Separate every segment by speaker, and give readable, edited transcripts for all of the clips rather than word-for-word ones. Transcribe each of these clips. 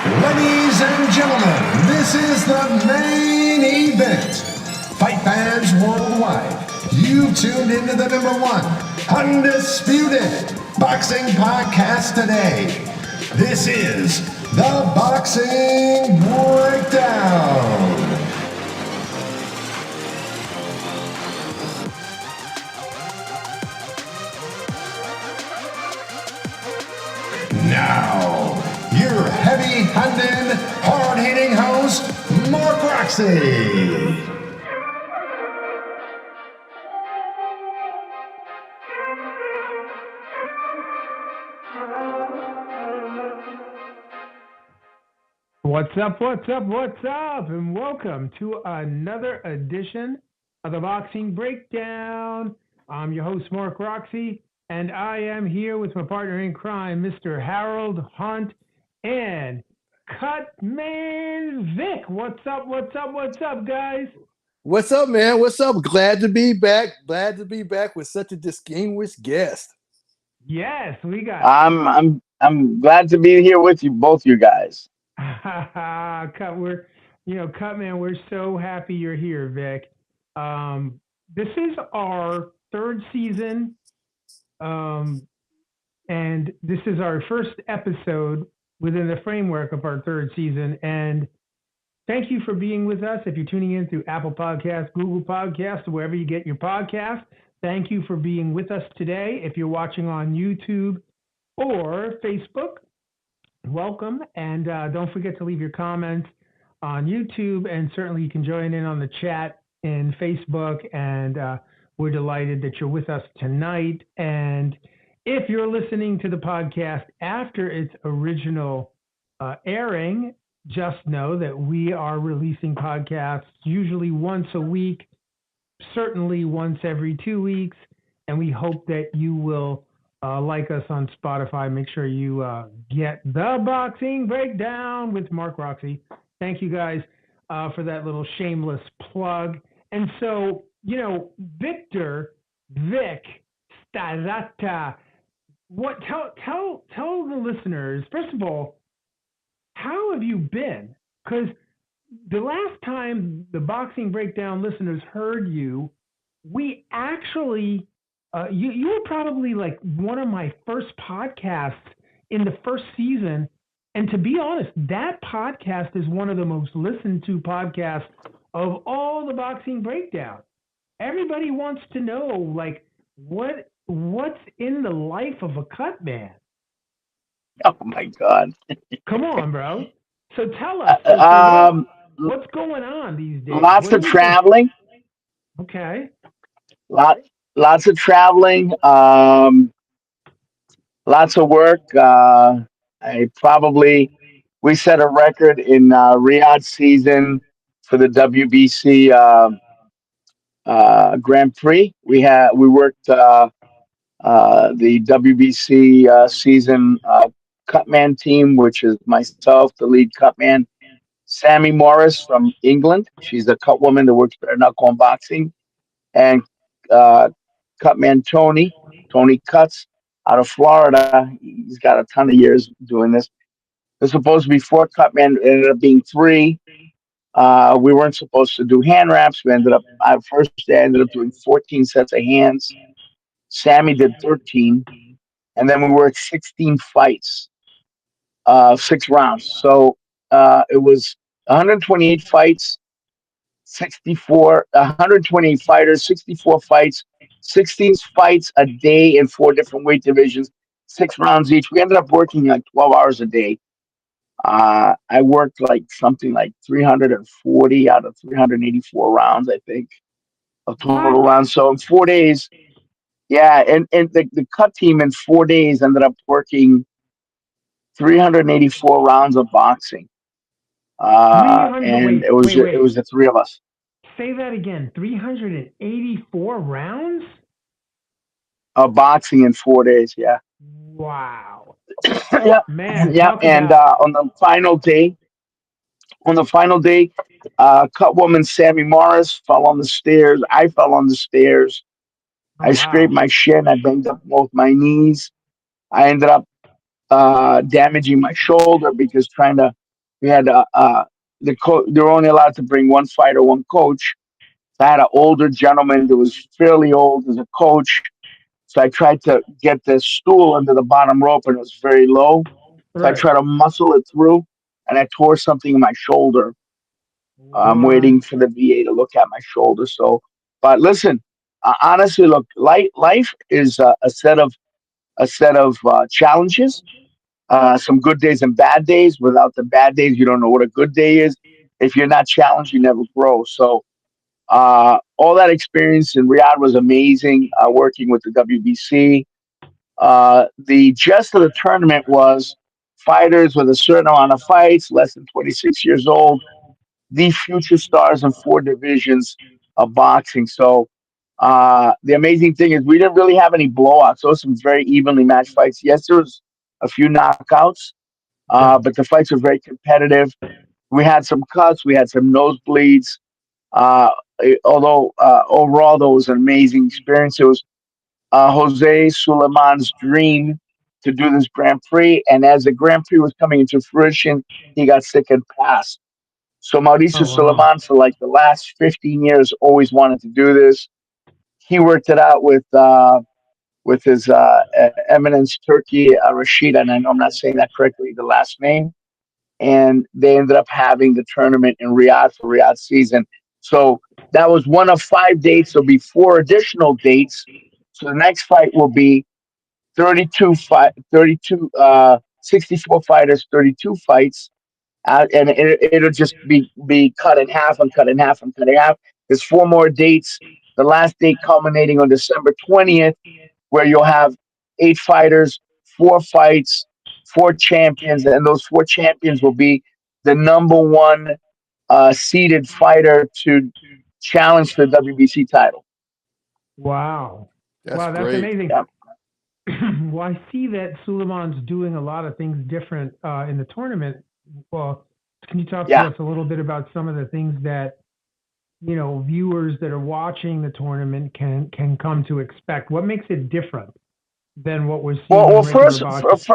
Speaker 1: Ladies and gentlemen, this is the main event. Fight fans worldwide, you've tuned into the #1 undisputed boxing podcast today. This is the Boxing Breakdown. Now, your heavy-handed, hard-hitting host, Mark Roxey.
Speaker 2: What's up, and welcome to another edition of the Boxing Breakdown. I'm your host, Mark Roxey, and I am here with my partner in crime, Mr. Harold Hunt and Cutman Vic. What's up, guys?
Speaker 3: What's up, man? What's up? Glad to be back. Glad to be back with such a distinguished guest.
Speaker 2: Yes, we got.
Speaker 4: I'm glad to be here with you, both you guys.
Speaker 2: Cutman, we're so happy you're here, Vic. This is our third season, and this is our first episode within the framework of our third season. And thank you for being with us. If you're tuning in through Apple Podcasts, Google Podcasts, or wherever you get your podcasts, thank you for being with us today. If you're watching on YouTube or Facebook, welcome, and don't forget to leave your comments on YouTube, and certainly you can join in on the chat in Facebook, and we're delighted that you're with us tonight. And if you're listening to the podcast after its original airing, just know that we are releasing podcasts usually once a week, certainly once every 2 weeks, and we hope that you will like us on Spotify. Make sure you get the Boxing Breakdown with Mark Roxey. Thank you guys for that little shameless plug. And so, Vic Starata, tell the listeners, first of all, how have you been? Because the last time the Boxing Breakdown listeners heard you, we actually you were probably like one of my first podcasts in the first season. And to be honest, that podcast is one of the most listened to podcasts of all the Boxing Breakdown. Everybody wants to know, like, what's in the life of a cut man?
Speaker 4: Oh my God!
Speaker 2: Come on, bro. So tell us, what's going on these days?
Speaker 4: Lots of traveling.
Speaker 2: Okay.
Speaker 4: Lots of traveling. Lots of work. We set a record in Riyadh season for the WBC Grand Prix. We worked the WBC season cutman team, which is myself, the lead cutman, Sammy Morris from England. She's a cut woman that works bare knuckle in boxing, and cutman Tony Cuts out of Florida. He's got a ton of years doing this. It was supposed to be 4 cutmen. It ended up being 3. We weren't supposed to do hand wraps. We ended up, first day, I ended up doing 14 sets of hands. Sammy did 13. And then we worked 16 fights, 6 rounds. So it was 128 fights, 128 fighters, 64 fights, 16 fights a day in 4 different weight divisions, 6 rounds each. We ended up working like 12 hours a day. I worked something like 340 out of 384 rounds, I think, of total rounds. So in 4 days, yeah, and the cut team in 4 days ended up working 384 rounds of boxing. And it was the 3 of us.
Speaker 2: Say that again. 384 rounds
Speaker 4: of boxing in 4 days. Yeah.
Speaker 2: Wow.
Speaker 4: Yeah,
Speaker 2: man.
Speaker 4: Yeah, and on the final day, cut woman Sammy Morris fell on the stairs. I fell on the stairs. I scraped my shin. I banged up both my knees. I ended up damaging my shoulder because trying to we had they were only allowed to bring one fighter, one coach. So I had an older gentleman that was fairly old as a coach. So I tried to get the stool under the bottom rope, and it was very low. So I
Speaker 2: Right.
Speaker 4: tried to muscle it through, and I tore something in my shoulder. I'm
Speaker 2: What?
Speaker 4: waiting for the VA to look at my shoulder. So, but listen, honestly, look, life is a set of challenges. Some good days and bad days. Without the bad days, you don't know what a good day is. If you're not challenged, you never grow. So, all that experience in Riyadh was amazing. Working with the WBC, the gist of the tournament was fighters with a certain amount of fights, less than 26 years old, the future stars in four divisions of boxing. So the amazing thing is we didn't really have any blowouts. Those were some very evenly matched fights. Yes, there was a few knockouts,
Speaker 2: Yeah.
Speaker 4: but the fights were very competitive. We had some cuts, we had some nosebleeds. Uh, although overall, though, it was an amazing experience. It was Jose Suleiman's dream to do this Grand Prix, and as the Grand Prix was coming into fruition, he got sick and passed. So
Speaker 2: Oh
Speaker 4: Mauricio
Speaker 2: wow.
Speaker 4: Suleiman, for like the last 15 years, always wanted to do this. He worked it out with his eminence Turkey Rashid, and I know I'm not saying that correctly, the last name. And they ended up having the tournament in Riyadh for Riyadh season. So that was one of 5 dates. There'll be four additional dates. So the next fight will be 32, 64 fighters, 32 fights, and it'll just be cut in half and cut in half and cut in half. There's four more dates. The last date culminating on December 20th, where you'll have 8 fighters, 4 fights, 4 champions, and those 4 champions will be the number one seeded fighter to challenge for the WBC title.
Speaker 2: Wow.
Speaker 3: That's
Speaker 2: Wow, that's
Speaker 3: great.
Speaker 2: amazing.
Speaker 4: Yeah,
Speaker 2: Well, I see that Suleiman's doing a lot of things different in the tournament. Well, can you talk to
Speaker 4: yeah.
Speaker 2: us a little bit about some of the things that viewers that are watching the tournament can come to expect? What makes it different than what we're
Speaker 4: Well,
Speaker 2: seeing in
Speaker 4: well,
Speaker 2: regular boxing?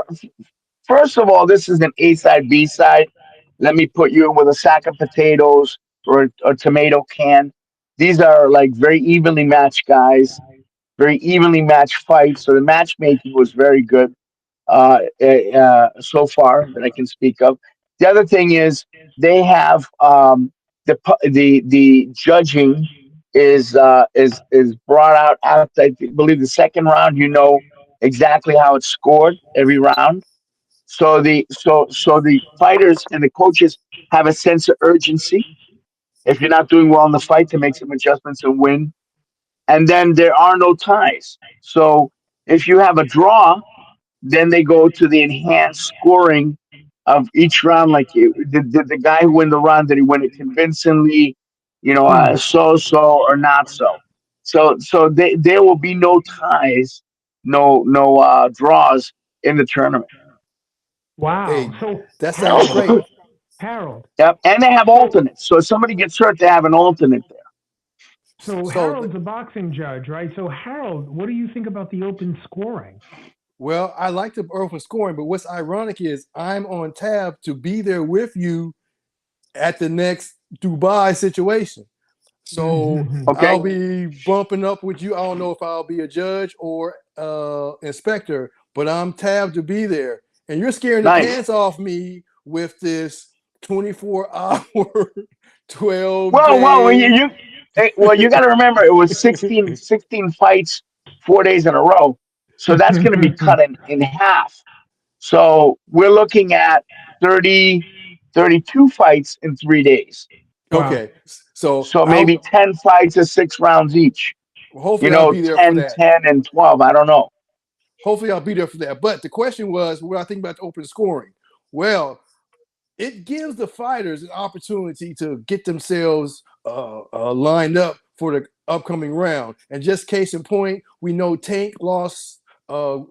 Speaker 4: first of all, this is an A side, B side. Let me put you in with a sack of potatoes or a tomato can. These are like very evenly matched guys, very evenly matched fights. So the matchmaking was very good so far that I can speak of. The other thing is they have the judging is brought out after I believe the second round. You know exactly how it's scored every round. So the fighters and the coaches have a sense of urgency. If you're not doing well in the fight, to make some adjustments and win. And then there are no ties. So if you have a draw, then they go to the enhanced scoring of each round. Like the guy who win the round, did he win it convincingly?
Speaker 2: Hmm.
Speaker 4: So or not so. So there will be no ties, no draws in the tournament.
Speaker 2: Wow.
Speaker 3: Hey,
Speaker 2: So
Speaker 3: that sounds
Speaker 2: Harold,
Speaker 3: great.
Speaker 2: Harold.
Speaker 4: Yep, and they have
Speaker 2: So
Speaker 4: alternates. So if somebody gets hurt, they have an alternate there.
Speaker 2: so
Speaker 3: So,
Speaker 2: Harold's a boxing judge, right? So Harold, what do you think about the open scoring?
Speaker 3: well, I like the open scoring, but what's ironic is I'm on tab to be there with you at the next Dubai situation. So I'll
Speaker 4: Okay,
Speaker 3: be bumping up with you. I don't know if I'll be a judge or inspector, but I'm tabbed to be there. And you're scaring the
Speaker 4: nice.
Speaker 3: pants off me with this 24-hour, 12
Speaker 4: Well,
Speaker 3: day.
Speaker 4: you got to remember it was 16 fights, 4 days in a row. So that's going to be cut in half. So we're looking at 30, 32 fights in 3 days.
Speaker 2: Wow.
Speaker 3: Okay. So
Speaker 4: So maybe 10 fights of 6 rounds each.
Speaker 3: hopefully I'll be there for
Speaker 4: 10,
Speaker 3: that.
Speaker 4: 10, and 12. I don't know.
Speaker 3: Hopefully I'll be there for that. But the question was, what I think about the open scoring. Well, it gives the fighters an opportunity to get themselves lined up for the upcoming round. And just case in point, we know Tank lost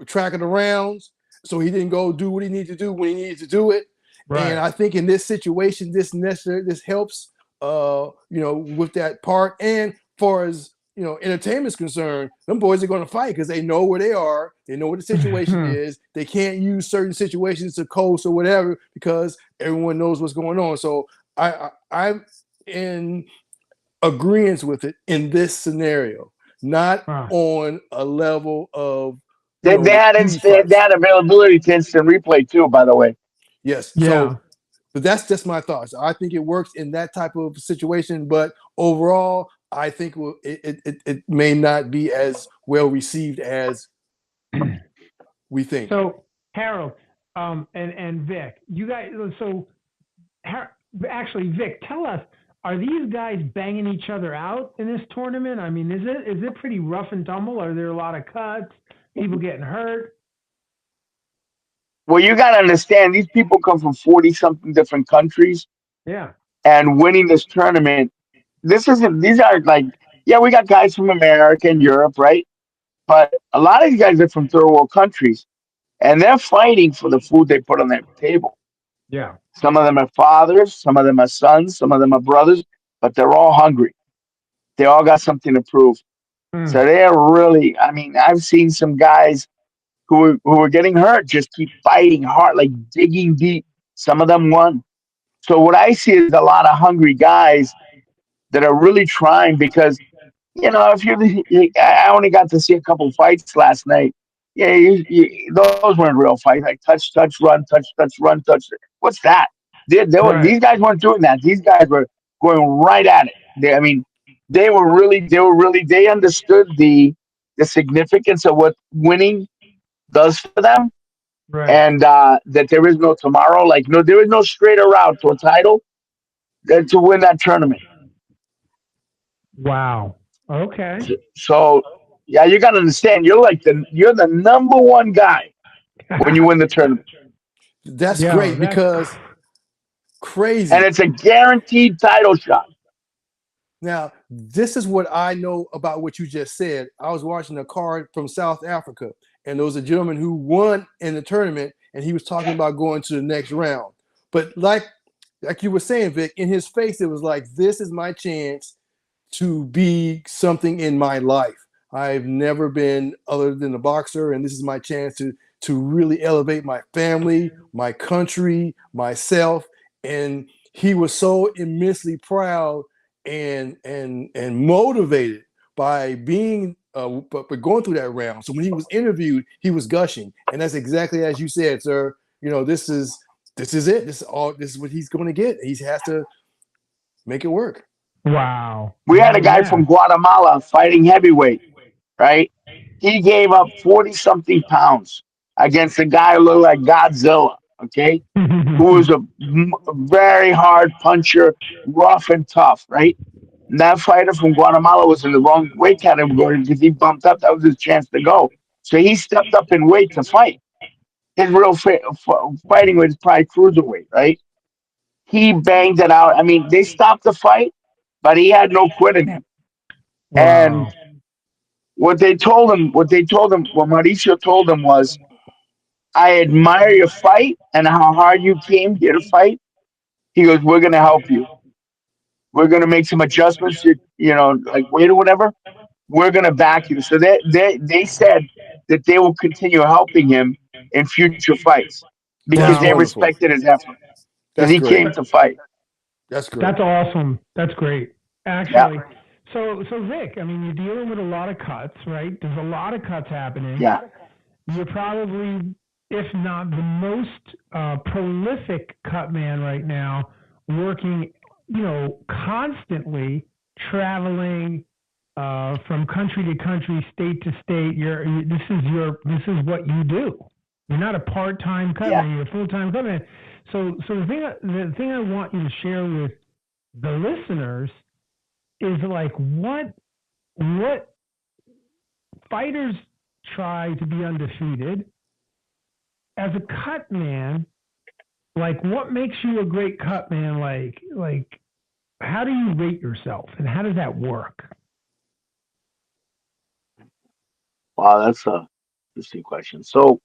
Speaker 3: track of the rounds, so he didn't go do what he needed to do when he needed to do it. And
Speaker 2: Right.
Speaker 3: I think in this situation, this helps, with that part. And far as entertainment is concerned, them boys are going to fight because they know where they are. They know what the situation is. They can't use certain situations to coast or whatever because everyone knows what's going on. So I'm in agreement with it in this scenario, not on a level of
Speaker 4: They had
Speaker 3: huge
Speaker 4: they
Speaker 3: fights.
Speaker 4: had availability to instant replay too, by the way.
Speaker 3: Yes.
Speaker 2: Yeah.
Speaker 3: So, but that's just my thoughts. I think it works in that type of situation, but overall, I think it may not be as well received as we think.
Speaker 2: So Harold, and Vic, you guys. So actually, Vic, tell us: are these guys banging each other out in this tournament? I mean, is it pretty rough and tumble? Are there a lot of cuts? People getting hurt?
Speaker 4: Well, you got to understand, these people come from 40 something different countries,
Speaker 2: Yeah.
Speaker 4: and winning this tournament. These aren't like, yeah, we got guys from America and Europe, right? But a lot of these guys are from third world countries, and they're fighting for the food they put on their table.
Speaker 2: Yeah.
Speaker 4: Some of them are fathers, some of them are sons, some of them are brothers, but they're all hungry. They all got something to prove. So
Speaker 2: Mm.
Speaker 4: they're really, I mean, I've seen some guys who are getting hurt just keep fighting hard, like digging deep. Some of them won. So what I see is a lot of hungry guys that are really trying because, if I only got to see a couple fights last night. Yeah, those weren't real fights. Like touch, run, touch. What's that?
Speaker 2: Right.
Speaker 4: These guys weren't doing that. These guys were going right at it. I mean, they understood the significance of what winning does for them,
Speaker 2: Right.
Speaker 4: and that there is no tomorrow. Like, no, there is no straighter route to a title than to win that tournament.
Speaker 2: Wow. Okay.
Speaker 4: So yeah, you got to understand. You're the number one guy when you win the tournament,
Speaker 3: That's
Speaker 2: Yo,
Speaker 3: great
Speaker 2: that's
Speaker 3: because
Speaker 4: and
Speaker 3: crazy.
Speaker 4: it's a guaranteed title shot.
Speaker 3: Now, this is what I know about what you just said. I was watching a card from South Africa, and there was a gentleman who won in the tournament, and he was talking about going to the next round. But like you were saying, Vic, in his face, it was like, this is my chance to be something in my life. I've never been other than a boxer, and this is my chance to really elevate my family, my country, myself. And he was so immensely proud and motivated by being but going through that round. So when he was interviewed, he was gushing, and that's exactly as you said, sir. This is it. This is what he's going to get. He has to make it work.
Speaker 2: wow.
Speaker 4: We had a
Speaker 2: Well,
Speaker 4: guy from
Speaker 2: yeah.
Speaker 4: Guatemala fighting heavyweight, right? He gave up 40 something pounds against a guy who looked like Godzilla. Okay, who was a very hard puncher, rough and tough, right? And that fighter from Guatemala was in the wrong weight category because he bumped up. That was his chance to go. So he stepped up in weight to fight. His real fighting was probably cruiserweight, right? He banged it out. I mean, they stopped the fight, but he had no quit in him.
Speaker 2: Wow.
Speaker 4: And what Mauricio told him was, I admire your fight and how hard you came here to fight. He goes, we're going to help you. We're going to make some adjustments, like weight or whatever. We're going to back you. So they said that they will continue helping him in future fights because
Speaker 3: That's
Speaker 4: they
Speaker 2: Wow.
Speaker 3: wonderful.
Speaker 4: respected his effort because
Speaker 3: That's
Speaker 4: he
Speaker 3: great.
Speaker 4: came to fight.
Speaker 3: That's great.
Speaker 2: That's awesome. That's great.
Speaker 4: Yeah,
Speaker 2: Actually, so Vic, I mean, you're dealing with a lot of cuts, right? There's a lot of cuts happening.
Speaker 4: yeah.
Speaker 2: You're probably, if not the most prolific cut man right now, working, constantly traveling from country to country, state to state. This is what you do. You're not a part-time cut
Speaker 4: Yeah.
Speaker 2: man. You're a full-time cut man. So the thing I want you to share with the listeners is like what fighters try to be undefeated as a cut man. Like, what makes you a great cut man? Like, how do you rate yourself, and how does that work?
Speaker 4: Wow, that's a interesting question. So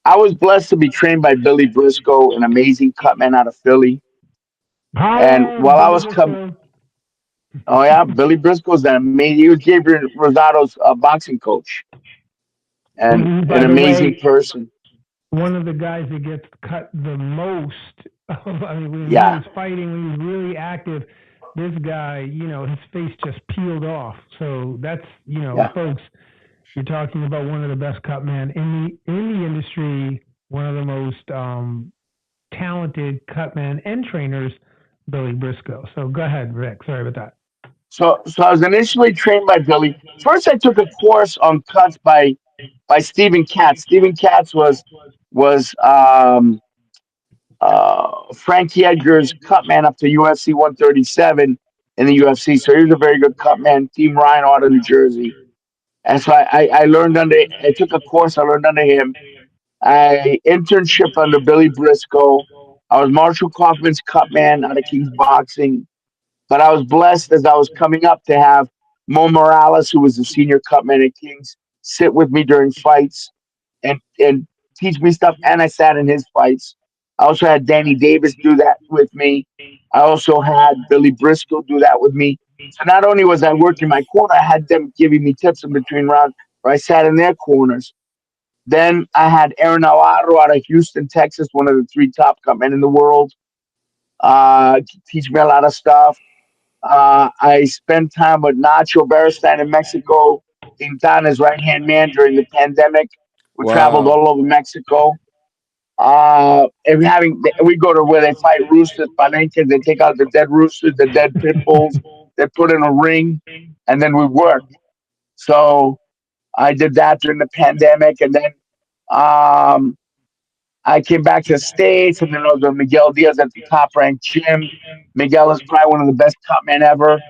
Speaker 4: I was blessed to be trained by Billy Briscoe, an amazing cutman out of Philly. And
Speaker 2: Holla,
Speaker 4: while I
Speaker 2: Billy
Speaker 4: was cut,
Speaker 2: Briscoe.
Speaker 4: Oh yeah, Billy Briscoe's an amazing. He was Gabriel Rosado's boxing coach and
Speaker 2: Who,
Speaker 4: an
Speaker 2: by the
Speaker 4: amazing
Speaker 2: way,
Speaker 4: person.
Speaker 2: one of the guys that gets cut the most. I mean, when he
Speaker 4: Yeah,
Speaker 2: was fighting, when he was really active, this guy, his face just peeled off. So that's,
Speaker 4: yeah.
Speaker 2: folks, you're talking about one of the best cut men in the industry, one of the most talented cut men and trainers, Billy Briscoe. So go ahead, Rick. Sorry about that.
Speaker 4: So I was initially trained by Billy. First, I took a course on cuts by Stephen Katz. Stephen Katz was Frankie Edgar's cut man up to UFC 137 in the UFC. So he was a very good cut man. Team Ryan out of New Jersey. And so I learned under. I took a course. I learned under him. I internship under Billy Briscoe. I was Marshall Kaufman's cut man out of King's Boxing. But I was blessed as I was coming up to have Mo Morales, who was the senior cutman at Kings, sit with me during fights and teach me stuff. And I sat in his fights. I also had Danny Davis do that with me. I also had Billy Briscoe do that with me. So not only was I working my corner, I had them giving me tips in between rounds where I sat in their corners. Then I had Aaron Navarro out of Houston, Texas, one of the three top cutmen in the world, uh, teach me a lot of stuff. I spent time with Nacho Beristain in Mexico, Quintana's right hand man during the pandemic. We traveled
Speaker 3: Wow.
Speaker 4: all over Mexico. And we go to where they fight roosters, palenques. They take out the dead roosters, the dead pit bulls. They put in a ring, and then we work. So I did that during the pandemic, and then um, I came back to the States, and then I was with Miguel Diaz at the top ranked gym. Miguel is probably one of the best cut men ever.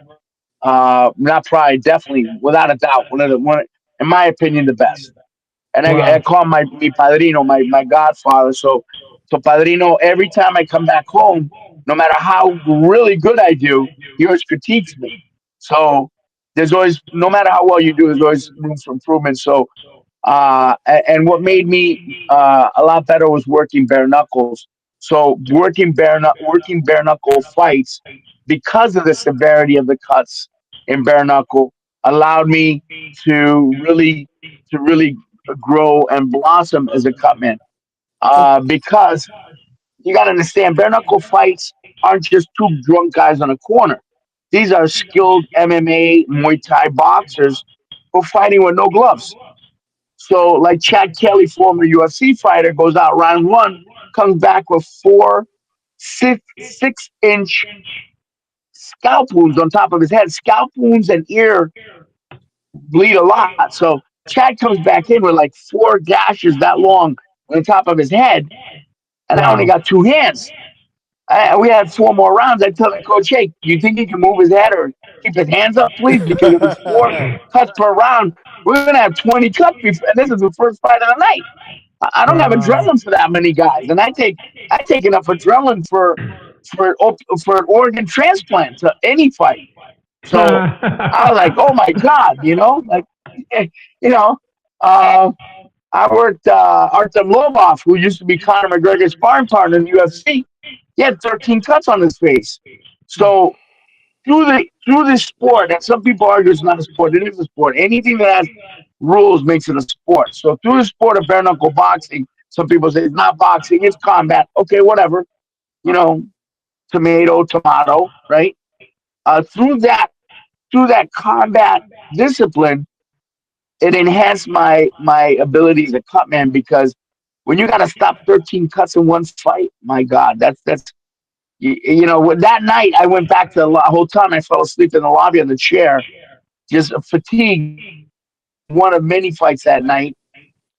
Speaker 4: Not probably, definitely, without a doubt, in my opinion, the best. And I
Speaker 2: Wow.
Speaker 4: call him my mi padrino, my godfather. So padrino, every time I come back home, no matter how really good I do, he always critiques me. So there's always, no matter how well you do, there's always room for improvement. So and what made me a lot better was working bare knuckles. So working bare knuckle fights because of the severity of the cuts in bare knuckle allowed me to really to really grow and blossom as a cutman.
Speaker 3: Oh,
Speaker 4: Because you got to understand, bare knuckle fights aren't just two drunk guys on a corner. These are skilled MMA, Muay Thai boxers who are fighting with no gloves. So, like Chad Kelly, former UFC fighter, goes out round one, comes back with 6 inch scalp wounds on top of his head. Scalp wounds and ear bleed a lot. So, Chad comes back in with like 4 gashes that long on top of his head, and I only
Speaker 2: Wow.
Speaker 4: got 2 hands. We had 4 more rounds. I tell the coach, hey, do you think he can move his head or keep his hands up, please? Because if it's 4 cuts per round, we're going to have 20 cuts before, and this is the first fight of the night. I don't have
Speaker 2: Wow.
Speaker 4: adrenaline for that many guys, and I take enough adrenaline for an organ transplant to any fight. So I was like, oh my god, like you know, uh, I worked Artem Lobov, who used to be Conor McGregor's sparring partner in the UFC. He had 13 cuts on his face. So through this sport, and some people argue it's not a sport. It is a sport. Anything that has rules makes it a sport. So through the sport of bare knuckle boxing, some people say it's not boxing, it's combat. Okay, whatever. You know, tomato, right? Through that combat discipline, it enhanced my ability as a cut man because when you got to stop 13 cuts in one fight, my God, that's that night I went back to the hotel and I fell asleep in the lobby on the chair, just fatigued. One of many fights that night,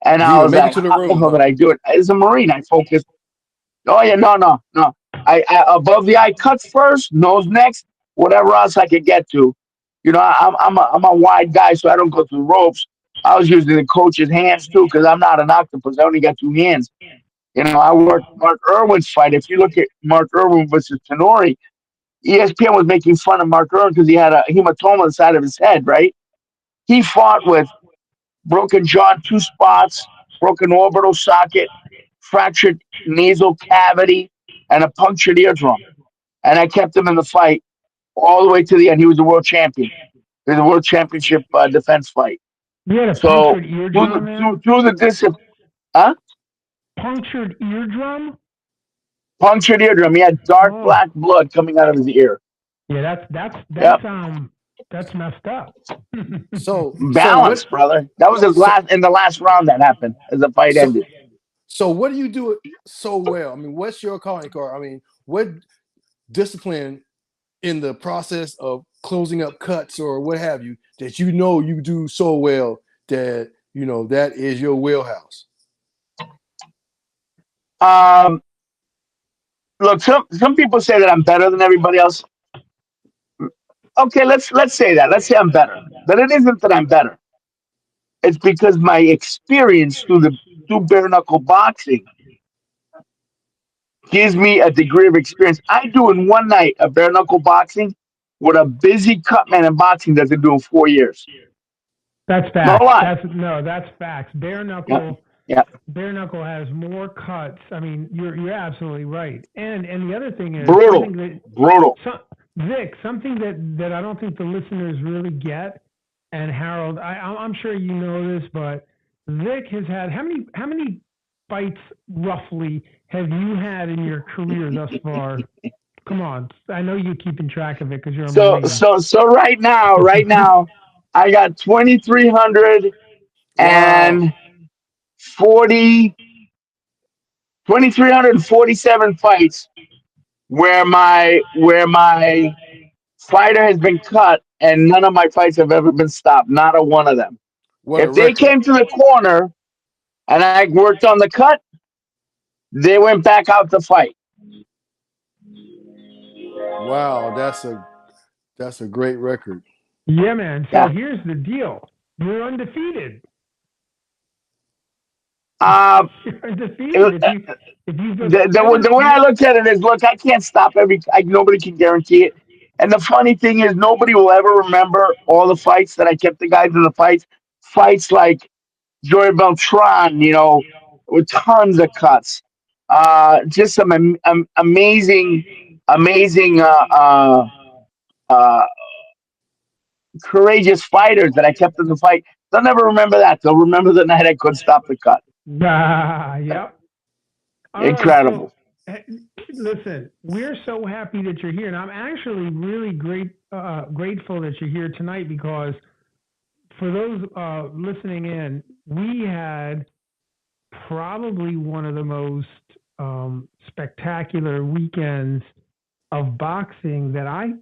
Speaker 4: and
Speaker 3: didn't
Speaker 4: I
Speaker 3: even
Speaker 4: was
Speaker 3: make it
Speaker 4: like,
Speaker 3: to the
Speaker 4: how the
Speaker 3: room,
Speaker 4: hell did
Speaker 3: huh?
Speaker 4: I do it? As a Marine, I focused. Oh yeah, no. I above the eye cuts first, nose next, whatever else I could get to. I'm a wide guy, so I don't go through ropes. I was using the coach's hands too, because I'm not an octopus. I only got 2 hands. I worked Mark Irwin's fight. If you look at Mark Irwin versus Tenori, ESPN was making fun of Mark Irwin because he had a hematoma on the side of his head, right? He fought with broken jaw in 2 spots, broken orbital socket, fractured nasal cavity, and a punctured eardrum. And I kept him in the fight all the way to the end. He was the world champion. It was a world championship defense fight.
Speaker 2: You had a
Speaker 4: So
Speaker 2: punctured eardrum, man?
Speaker 4: through the discipline, huh?
Speaker 2: Punctured eardrum?
Speaker 4: Punctured eardrum. He had dark
Speaker 2: Oh,
Speaker 4: black blood coming out of his ear.
Speaker 2: yeah.
Speaker 4: Yep.
Speaker 2: That's messed up.
Speaker 3: So
Speaker 4: Balance, brother. That was his
Speaker 3: so
Speaker 4: last in the last round that happened as the fight
Speaker 3: so
Speaker 4: ended.
Speaker 3: so what do you do so well? I mean, what's your calling card? I mean, what discipline in the process of closing up cuts or what have you that you do so well that that is your wheelhouse?
Speaker 4: Um, Look, some people say that I'm better than everybody else. Okay, let's say that. Let's say I'm better. But it isn't that I'm better. It's because my experience through bare knuckle boxing gives me a degree of experience. I do in one night of bare knuckle boxing what a busy cut man in boxing doesn't do in 4 years.
Speaker 2: That's
Speaker 4: No
Speaker 2: facts.
Speaker 4: lie.
Speaker 2: That's facts.
Speaker 4: Yeah, yeah.
Speaker 2: Bare knuckle has more cuts. I mean, you're absolutely right. And the other thing is
Speaker 4: Brutal, brutal.
Speaker 2: Vic, something that I don't think the listeners really get, and Harold, I'm sure you know this, but Vic has had how many fights roughly have you had in your career thus far? Come on, I know you're keeping track of it because you're a
Speaker 4: So
Speaker 2: Marine.
Speaker 4: so right now, I got 2,300
Speaker 3: Wow.
Speaker 4: and 40 2,347 fights where my fighter has been cut and none of my fights have ever been stopped. Not a one of them.
Speaker 3: What a
Speaker 4: If they
Speaker 3: record.
Speaker 4: came to the corner and I worked on the cut, they went back out to fight.
Speaker 3: Wow, that's a great record.
Speaker 2: Yeah, man. So
Speaker 4: Yeah.
Speaker 2: here's the deal: you're undefeated.
Speaker 4: Uh,
Speaker 2: You're undefeated.
Speaker 4: it-
Speaker 2: If you've got
Speaker 4: the way I look at it is, look, I can't stop nobody can guarantee it. And the funny thing is, nobody will ever remember all the fights that I kept the guys in the fights. Fights like Joey Beltran, with tons of cuts. Just some amazing, amazing, uh, courageous fighters that I kept in the fight. They'll never remember that. They'll remember the night I couldn't stop the cut.
Speaker 2: Yep. All right. So,
Speaker 4: Incredible.
Speaker 2: listen, we're so happy that you're here, and I'm actually really grateful that you're here tonight because for those listening in, we had probably one of the most spectacular weekends of boxing that I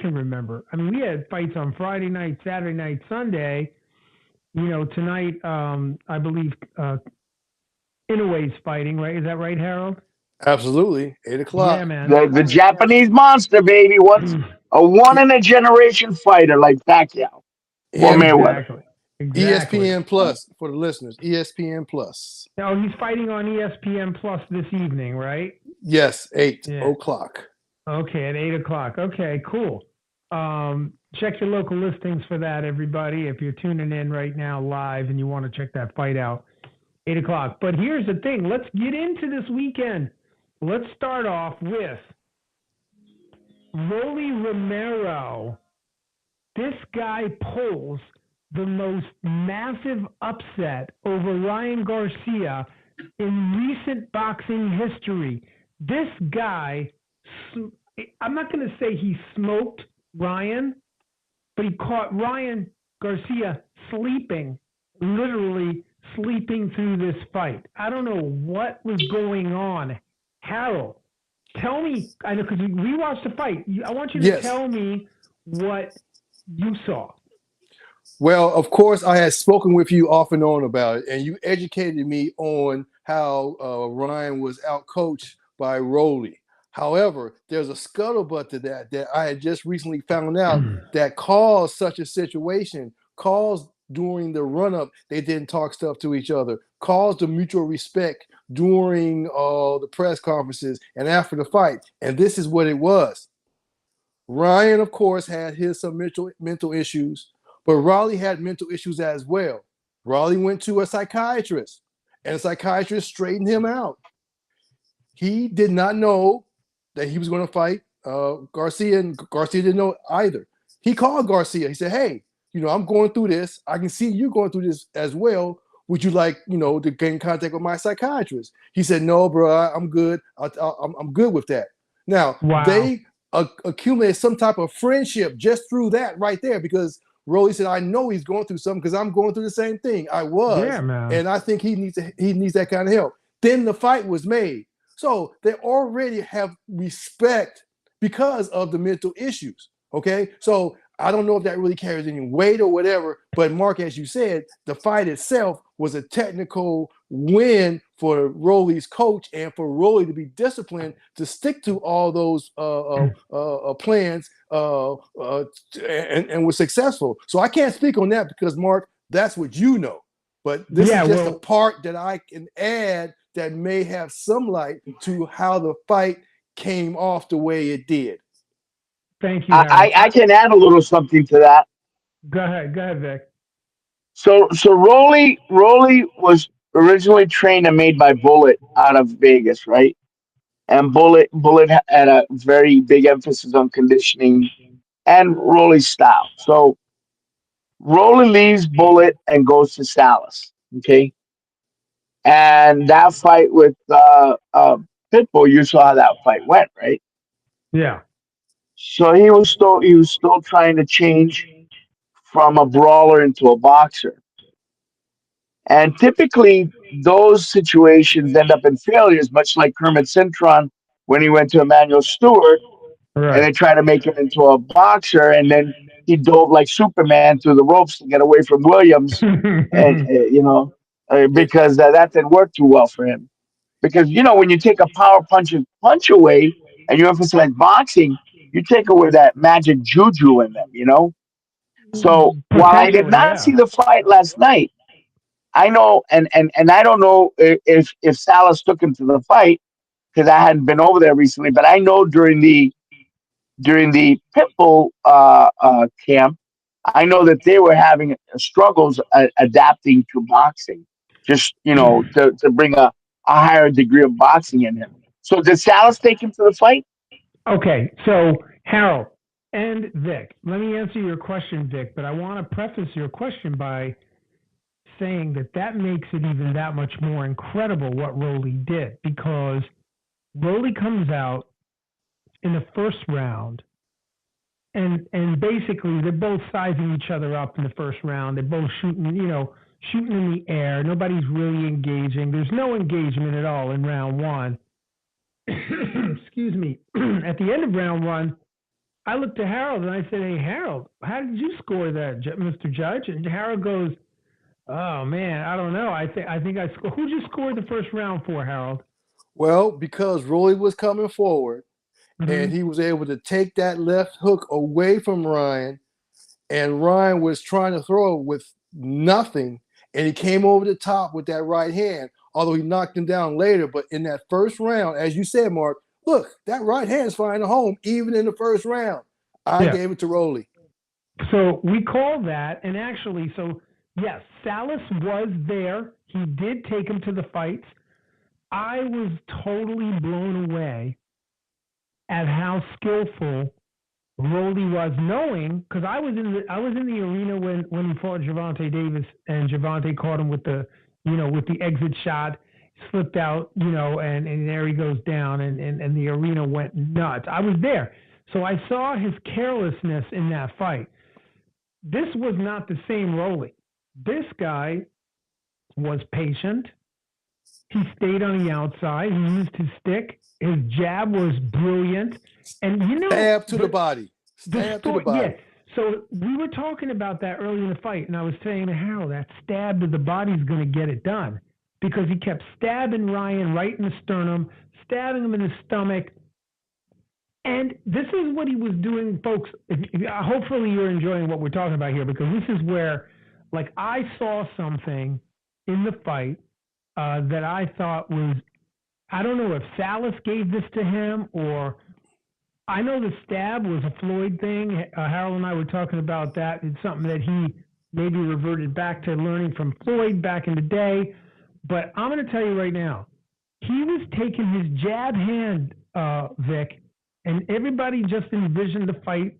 Speaker 2: can remember. I mean, we had fights on Friday night, Saturday night, Sunday. Tonight, I believe Inoue's fighting, right? Is that right, Harold?
Speaker 3: Absolutely.
Speaker 2: Yeah,
Speaker 3: 8 o'clock.
Speaker 2: man.
Speaker 4: The Japanese monster, baby. What's a one
Speaker 3: E-
Speaker 4: in a generation fighter like Pacquiao or
Speaker 3: ES-
Speaker 4: Mayweather?
Speaker 2: Exactly. Exactly.
Speaker 3: ESPN Plus for the listeners. ESPN Plus.
Speaker 2: Oh, he's fighting on ESPN Plus this evening, right?
Speaker 3: Yes, 8
Speaker 2: Yeah.
Speaker 3: o'clock.
Speaker 2: Okay, at 8 o'clock. Okay, cool. Check your local listings for that, everybody. If you're tuning in right now live and you want to check that fight out, 8 o'clock. But here's the thing. Let's get into this weekend. Let's start off with Romero. This guy pulls the most massive upset over Ryan Garcia in recent boxing history. This guy, I'm not going to say he smoked Ryan, but he caught Ryan Garcia sleeping, literally sleeping through this fight. I don't know what was going on. Harold, tell me, I know because we watched the fight. I want you to
Speaker 3: Yes.
Speaker 2: tell me what you saw.
Speaker 3: Well, of course, I had spoken with you off and on about it, and you educated me on how Ryan was outcoached by Roley. However, there's a scuttlebutt to that I had just recently found out that caused such a situation, caused during the run-up, they didn't talk stuff to each other, caused the mutual respect during the press conferences and after the fight. And this is what it was. Ryan, of course, had some mental issues, but Raleigh had mental issues as well. Raleigh went to a psychiatrist, and the psychiatrist straightened him out. He did not know that he was going to fight Garcia didn't know either. He called Garcia. He said, "Hey, I'm going through this. I can see you going through this as well. Would you like, to get in contact with my psychiatrist?" He said, "No, bro, I'm good. I'm good with that." Now,
Speaker 2: Wow.
Speaker 3: they accumulated some type of friendship just through that right there, because Rolly said, "I know he's going through something because I'm going through the same thing. I was,
Speaker 2: Yeah, man.
Speaker 3: and I think he needs that kind of help." Then the fight was made. So they already have respect because of the mental issues. Okay. So I don't know if that really carries any weight or whatever, but Mark, as you said, the fight itself was a technical win for Rolly's coach and for Rolly to be disciplined to stick to all those plans and was successful. So I can't speak on that because, Mark, that's what you know. But this
Speaker 2: Yeah,
Speaker 3: is just a
Speaker 2: well,
Speaker 3: part that I can add that may have some light to how the fight came off the way it did.
Speaker 2: thank you,
Speaker 4: I,
Speaker 2: Harold.
Speaker 4: I can add a little something to that.
Speaker 2: Go ahead, Vic.
Speaker 4: So Rolly was originally trained and made by Bullet out of Vegas, right? And Bullet had a very big emphasis on conditioning and Rolly's style. So Rolly leaves Bullet and goes to Salas. Okay, and that fight with Pitbull, you saw how that fight went, right?
Speaker 2: Yeah.
Speaker 4: So he was still trying to change from a brawler into a boxer. And typically, those situations end up in failures, much like Kermit Cintron when he went to Emmanuel Stewart and
Speaker 2: Right.
Speaker 4: they tried to make him into a boxer, and then he dove like Superman through the ropes to get away from Williams, and
Speaker 3: It,
Speaker 4: because that didn't work too well for him. Because when you take a power punch away, and you emphasize boxing, you take away that magic juju in them. So while I did
Speaker 2: Potentially,
Speaker 4: not
Speaker 2: yeah.
Speaker 4: see the fight last night, I know, and I don't know if Salas took him to the fight because I hadn't been over there recently, but I know during the Pitbull camp, I know that they were having struggles adapting to boxing, just to bring a higher degree of boxing in him. So did Salas take him to the fight?
Speaker 2: Okay, so Harold and Vic, let me answer your question, Vic, but I want to preface your question by saying that makes it even that much more incredible what Rolly did, because Rolly comes out in the first round, and basically they're both sizing each other up in the first round. They're both shooting in the air. Nobody's really engaging. There's no engagement at all in round one. Excuse me. At the end of round one, I looked to Harold and I said, "Hey, Harold, how did you score that, Mr. Judge?" And Harold goes, "Oh man, I don't know. I think I scored. Who'd you score the first round for, Harold?"
Speaker 3: well, because Rolly was coming forward and
Speaker 2: Mm-hmm.
Speaker 3: he was able to take that left hook away from Ryan, and Ryan was trying to throw with nothing, and he came over the top with that right hand, although he knocked him down later. But in that first round, as you said, Mark, look, that right hand is flying home even in the first round. I
Speaker 2: Yeah.
Speaker 3: gave it to Rolly.
Speaker 2: So we call that, and actually, so yes, Salas was there. He did take him to the fights. I was totally blown away at how skillful Rolly was, knowing, because I was in the arena when he fought Gervonta Davis, and Gervonta caught him with the exit shot, slipped out, and there he goes down, and the arena went nuts. I was there, so I saw his carelessness in that fight. This was not the same Rolly. This guy was patient. He stayed on the outside. He used his stick. His jab was brilliant, and
Speaker 3: Stab to the
Speaker 2: the
Speaker 3: body.
Speaker 2: the
Speaker 3: Stab to the
Speaker 2: story, yeah.
Speaker 3: body.
Speaker 2: So we were talking about that early in the fight, and I was saying to Harold, that stab to the body is going to get it done, because he kept stabbing Ryan right in the sternum, stabbing him in the stomach, and this is what he was doing, folks. Hopefully, you're enjoying what we're talking about here, because this is where, like, I saw something in the fight that I thought was, I don't know if Salas gave this to him, or I know the stab was a Floyd thing. Harold and I were talking about that. It's something that he maybe reverted back to learning from Floyd back in the day. But I'm going to tell you right now, he was taking his jab hand, Vic, and everybody just envisioned the fight.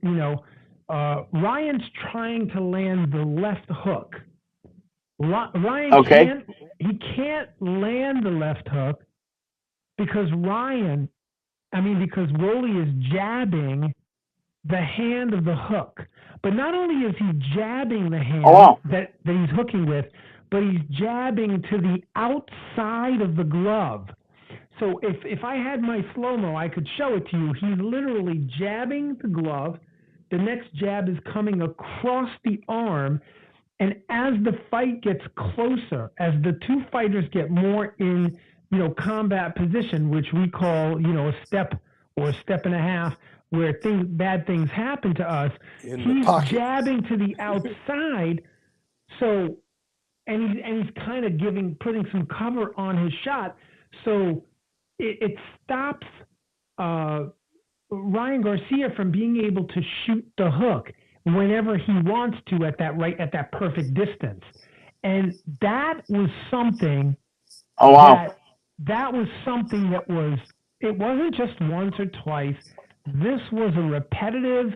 Speaker 2: Ryan's trying to land the left hook. Ryan
Speaker 4: Okay.
Speaker 2: can't land the left hook because Rolly is jabbing the hand of the hook. But not only is he jabbing the hand
Speaker 4: Oh, wow.
Speaker 2: that he's hooking with, but he's jabbing to the outside of the glove. So if I had my slow-mo, I could show it to you. He's literally jabbing the glove. The next jab is coming across the arm. And as the fight gets closer, as the two fighters get more in, combat position, which we call, a step or a step and a half, where bad things happen to us, he's jabbing to the outside. So, and he's kind of putting some cover on his shot. So it stops Ryan Garcia from being able to shoot the hook whenever he wants to at that perfect distance. And that was something
Speaker 4: Oh, wow.
Speaker 2: that was something that it wasn't just once or twice. This was a repetitive,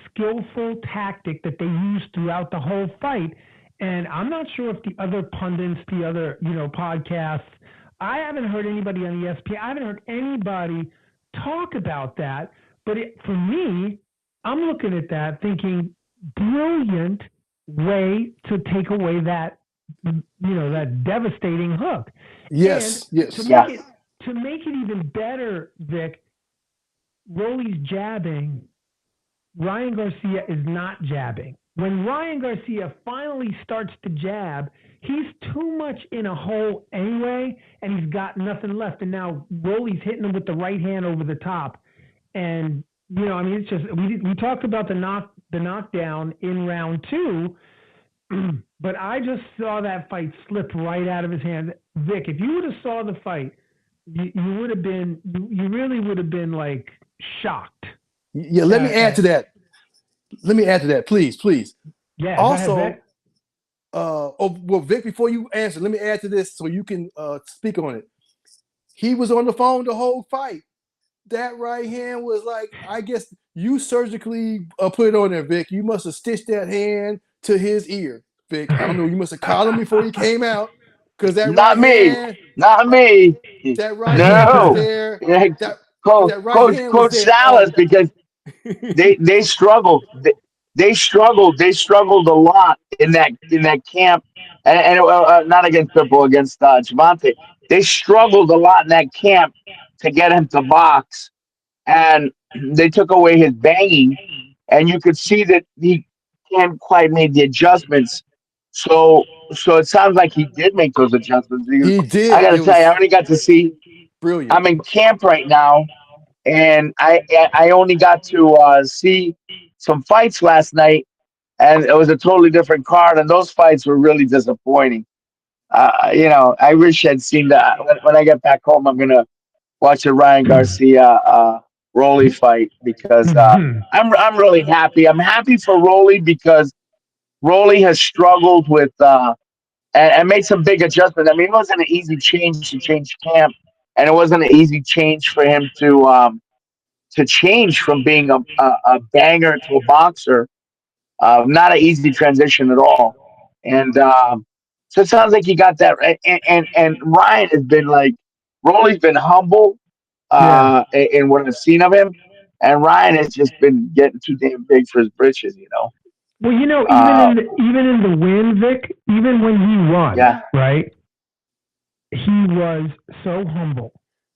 Speaker 2: skillful tactic that they used throughout the whole fight. And I'm not sure if the other pundits, the other, podcasts, I haven't heard anybody on ESPN, I haven't heard anybody talk about that. But for me, I'm looking at that thinking, brilliant way to take away that, that devastating hook.
Speaker 3: Yes,
Speaker 2: and
Speaker 3: yes.
Speaker 2: To make it even better, Vic, Rolly's jabbing, Ryan Garcia is not jabbing. When Ryan Garcia finally starts to jab, he's too much in a hole anyway, and he's got nothing left. And now Rolly's hitting him with the right hand over the top. And, it's just, we talked about the knockdown in round 2, but I just saw that fight slip right out of his hand. Vic, if you would have saw the fight, you really would have been like shocked.
Speaker 3: Yeah, let me add to that. Please.
Speaker 2: Yeah.
Speaker 3: Also,
Speaker 2: go ahead, Vic.
Speaker 3: Vic, before you answer, let me add to this so you can speak on it. He was on the phone the whole fight. That right hand was like, I guess you surgically put it on there, Vic. You must have stitched that hand to his ear, Vic. I don't know. You must have called him before he came out, because that
Speaker 4: Not
Speaker 3: right
Speaker 4: me.
Speaker 3: hand,
Speaker 4: Not me.
Speaker 3: that right hand was
Speaker 4: No.
Speaker 3: there.
Speaker 4: Yeah,
Speaker 3: That right hand was
Speaker 4: Coach
Speaker 3: there.
Speaker 4: Salas, because they struggled. They struggled. They struggled a lot in that camp, and not against Pitbull, against Gervonta. They struggled a lot in that camp to get him to box, and they took away his banging, and you could see that he can't quite make the adjustments. So it sounds like he did make those adjustments. Because
Speaker 3: He
Speaker 4: I
Speaker 3: did.
Speaker 4: got to
Speaker 3: It
Speaker 4: tell you, I
Speaker 3: was
Speaker 4: only got to see.
Speaker 3: brilliant.
Speaker 4: I'm in camp right now, and I only got to see some fights last night, and it was a totally different card, and those fights were really disappointing. I wish I'd seen that. When I get back home, I'm gonna watch a Ryan Garcia Rolly fight, because I'm really happy. I'm happy for Rolly because Rolly has struggled with and made some big adjustments. I mean, it wasn't an easy change to change camp, and it wasn't an easy change for him to change from being a banger to a boxer. Not an easy transition at all. And so it sounds like he got that right. And Ryan has been like, Rolly's been humble
Speaker 2: Yeah.
Speaker 4: in what I've seen of him. And Ryan has just been getting too damn big for his britches.
Speaker 2: Well,
Speaker 4: Uh,
Speaker 2: even in the win, Vic, even when he won,
Speaker 4: yeah,
Speaker 2: right? He was so humble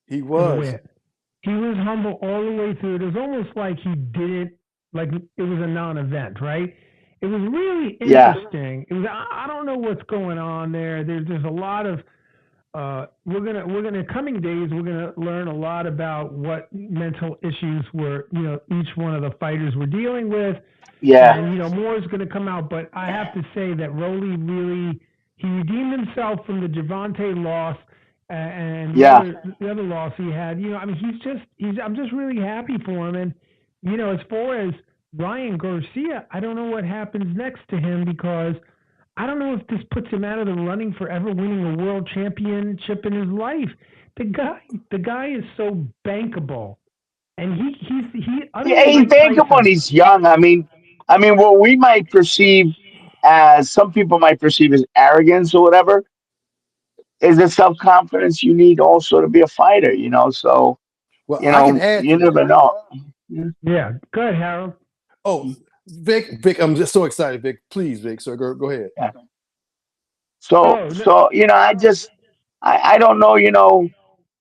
Speaker 3: He
Speaker 2: for the
Speaker 3: was.
Speaker 2: win. He was humble all the way through. It was almost like he didn't, like it was a non-event, right? It was really
Speaker 4: yeah,
Speaker 2: interesting. It was. I don't know what's going on there. There's a lot of. We're gonna coming days. We're gonna learn a lot about what mental issues were. Each one of the fighters were dealing with.
Speaker 4: yeah,
Speaker 2: And more is going to come out, but I have to say that Rolly really he redeemed himself from the Gervonta loss and
Speaker 4: yeah,
Speaker 2: the other loss he had. I'm just really happy for him. And as far as Ryan Garcia, I don't know what happens next to him, because I don't know if this puts him out of the running for ever winning a world championship in his life. The guy is so bankable. and other
Speaker 4: Yeah,
Speaker 2: than
Speaker 4: he's
Speaker 2: Mike
Speaker 4: bankable and
Speaker 2: Tyson.
Speaker 4: he's young. I mean, what we might perceive as some people might perceive as arrogance or whatever is the self confidence you need also to be a fighter. So
Speaker 3: Well, I can add
Speaker 4: you
Speaker 3: to that.
Speaker 4: never know. Yeah.
Speaker 2: Yeah, go ahead, Harold.
Speaker 3: Oh, Vic, I'm just so excited, Vic. Please, Vic, sir, go ahead.
Speaker 4: Yeah. So
Speaker 2: Oh, no,
Speaker 4: so I don't know.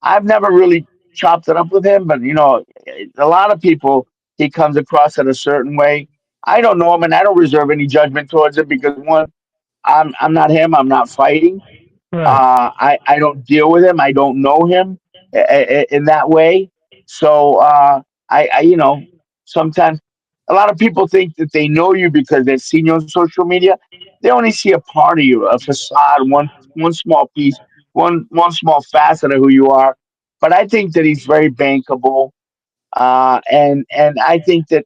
Speaker 4: I've never really chopped it up with him, but a lot of people he comes across in a certain way. I don't know him, and I don't reserve any judgment towards him because one, I'm not him. I'm not fighting.
Speaker 2: right.
Speaker 4: I don't deal with him. I don't know him in that way. So I sometimes a lot of people think that they know you because they've seen you on social media. They only see a part of you, a facade, one small piece, one small facet of who you are. But I think that he's very bankable, and I think that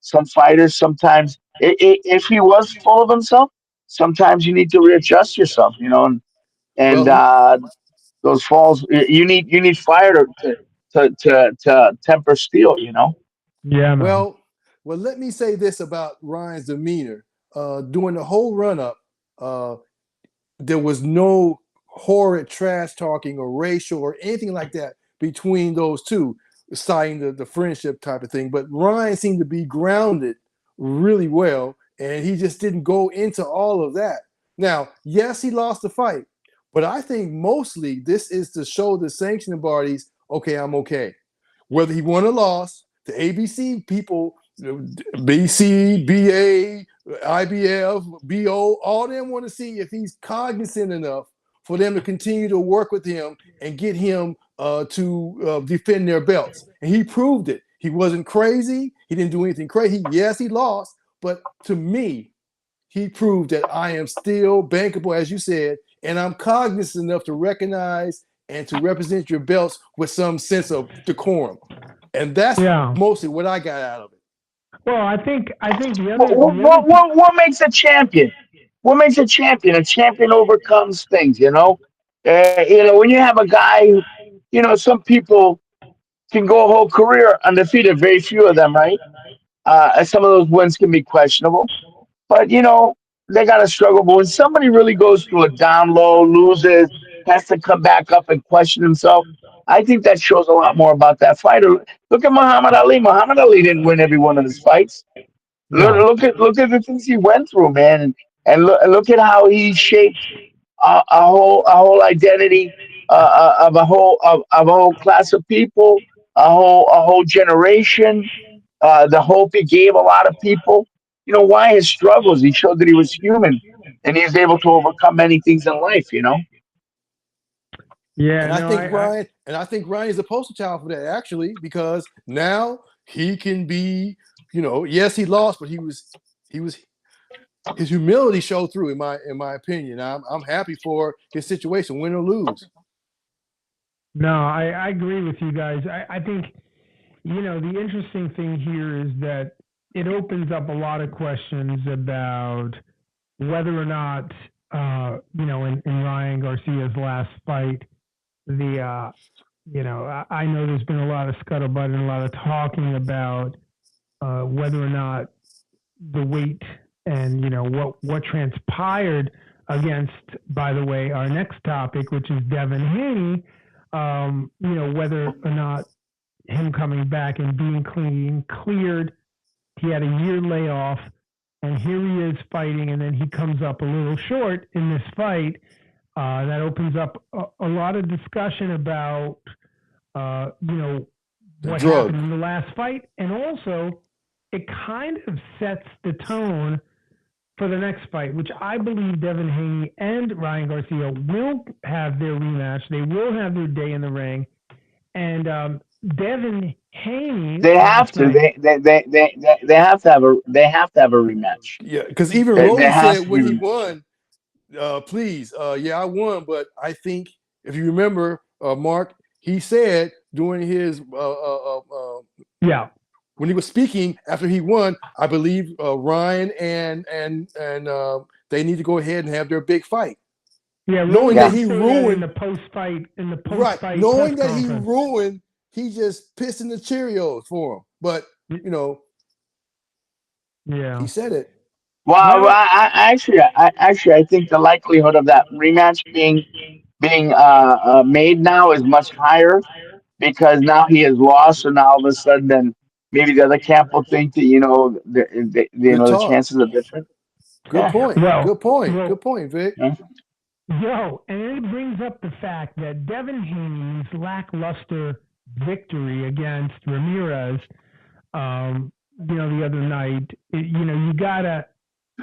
Speaker 4: some fighters sometimes if he was full of himself, sometimes you need to readjust yourself, and
Speaker 3: Well,
Speaker 4: those falls you need fire to temper steel.
Speaker 2: Yeah, man.
Speaker 3: well, well. Let me say this about Ryan's demeanor during the whole run-up. Uh, there was no horrid trash talking or racial or anything like that between those two, citing the friendship type of thing. But Ryan seemed to be grounded really well, and he just didn't go into all of that. Now, yes, he lost the fight, but I think mostly this is to show the sanctioning bodies, okay, I'm okay. Whether he won or lost, the ABC people, BC, BA, IBF, BO, all them want to see if he's cognizant enough for them to continue to work with him and get him to defend their belts. And he proved it. He wasn't crazy. He didn't do anything crazy. Yes, he lost. But to me, he proved that I am still bankable, as you said, and I'm cognizant enough to recognize and to represent your belts with some sense of decorum. And that's
Speaker 2: Yeah.
Speaker 3: mostly what I got out of it.
Speaker 2: Well, I think the
Speaker 4: What
Speaker 2: other
Speaker 4: what
Speaker 2: the other
Speaker 4: what what what makes a champion? What makes a champion? A champion overcomes things. When you have a guy who, some people can go a whole career undefeated. Very few of them, right? And some of those wins can be questionable. But they got to struggle. But when somebody really goes through a down low, loses, has to come back up and question himself, I think that shows a lot more about that fighter. Look at Muhammad Ali. Muhammad Ali didn't win every one of his fights. Look,
Speaker 2: no.
Speaker 4: look at the things he went through, man, and look at how he shaped a whole identity of a whole class of people, a whole generation. The hope he gave a lot of people. Why his struggles? He showed that he was human, and he was able to overcome many things in life.
Speaker 2: Yeah,
Speaker 3: And I
Speaker 2: no,
Speaker 3: think Ryan is a poster child for that, actually, because now he can be, yes, he lost, but he was his humility showed through in my opinion. I'm happy for his situation, win or lose.
Speaker 2: no, I agree with you guys. I think the interesting thing here is that it opens up a lot of questions about whether or not in Ryan Garcia's last fight, I know there's been a lot of scuttlebutt and a lot of talking about whether or not the weight and what transpired against, by the way, our next topic, which is Devin Haney. Whether or not him coming back and being cleared, he had a year layoff, and here he is fighting, and then he comes up a little short in this fight. That opens up a lot of discussion about
Speaker 3: The
Speaker 2: what
Speaker 3: drug.
Speaker 2: happened in the last fight, and also it kind of sets the tone for the next fight, which I believe Devin Haney and Ryan Garcia will have their rematch. They will have their day in the ring, and Devin Haney
Speaker 4: They have
Speaker 2: last
Speaker 4: to.
Speaker 2: night.
Speaker 4: They have to have a rematch.
Speaker 3: Yeah, because even
Speaker 4: There
Speaker 3: Rolly
Speaker 4: has
Speaker 3: said
Speaker 4: to be
Speaker 3: when
Speaker 4: a
Speaker 3: he
Speaker 4: rematch.
Speaker 3: won, please, yeah, I won, but I think if you remember, Mark, he said during his
Speaker 2: Yeah,
Speaker 3: when he was speaking after he won, I believe Ryan and they need to go ahead and have their big fight,
Speaker 2: yeah. Rolly
Speaker 3: knowing that
Speaker 4: Yeah.
Speaker 2: did
Speaker 3: he
Speaker 2: say that in
Speaker 3: ruined
Speaker 2: the post fight
Speaker 3: right,
Speaker 2: press
Speaker 3: knowing that he
Speaker 2: conference.
Speaker 3: ruined he just pissed in the Cheerios for him. But
Speaker 2: Yeah.
Speaker 3: he said it.
Speaker 4: Well,
Speaker 2: Well,
Speaker 4: I think the likelihood of that rematch being made now is much higher because now he has lost, so now all of a sudden, then maybe the other camp will think that
Speaker 3: Good
Speaker 4: the
Speaker 3: talk.
Speaker 4: chances are different.
Speaker 3: Good
Speaker 4: Yeah.
Speaker 3: point.
Speaker 2: well,
Speaker 3: Good point.
Speaker 2: well,
Speaker 3: Good point, Vic.
Speaker 4: Yeah.
Speaker 2: yo, and it brings up the fact that Devin Haney's lackluster victory against Ramirez, the other night, you gotta,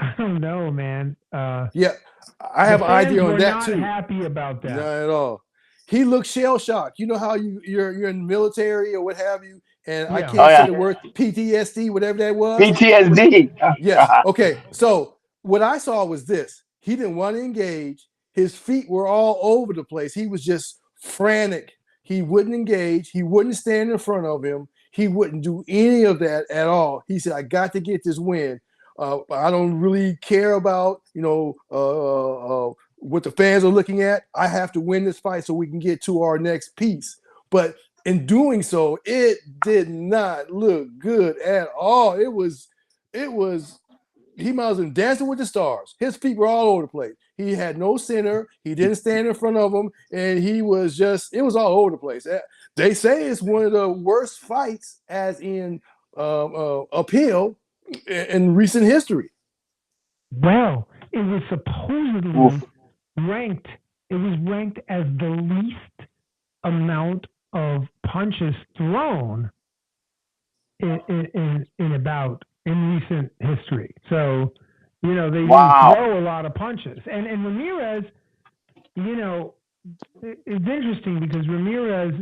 Speaker 2: I don't know, man.
Speaker 3: Yeah, I
Speaker 2: The
Speaker 3: have an
Speaker 2: fans
Speaker 3: idea on
Speaker 2: were
Speaker 3: that
Speaker 2: not
Speaker 3: too.
Speaker 2: happy about
Speaker 3: Not
Speaker 2: that.
Speaker 3: at all. He looked shell shocked. You know how you're in the military or what have you, and I
Speaker 2: Yeah.
Speaker 4: Oh
Speaker 3: can't say
Speaker 4: yeah.
Speaker 3: the word PTSD, whatever that was.
Speaker 4: PTSD.
Speaker 3: Yes. Okay. So what I saw was this. He didn't want to engage. His feet were all over the place. He was just frantic. He wouldn't engage. He wouldn't stand in front of him. He wouldn't do any of that at all. He said, I got to get this win. I don't really care about, what the fans are looking at. I have to win this fight so we can get to our next piece. But in doing so, it did not look good at all. It was he might have been dancing with the stars. His feet were all over the place. He had no center. He didn't stand in front of him, and it was all over the place. They say it's one of the worst fights, as in uphill, in recent history.
Speaker 2: Well, it was supposedly
Speaker 4: Oof.
Speaker 2: ranked. It was ranked as the least amount of punches thrown in recent history. So, they didn't
Speaker 4: Wow.
Speaker 2: throw a lot of punches. And Ramirez, it's interesting because Ramirez,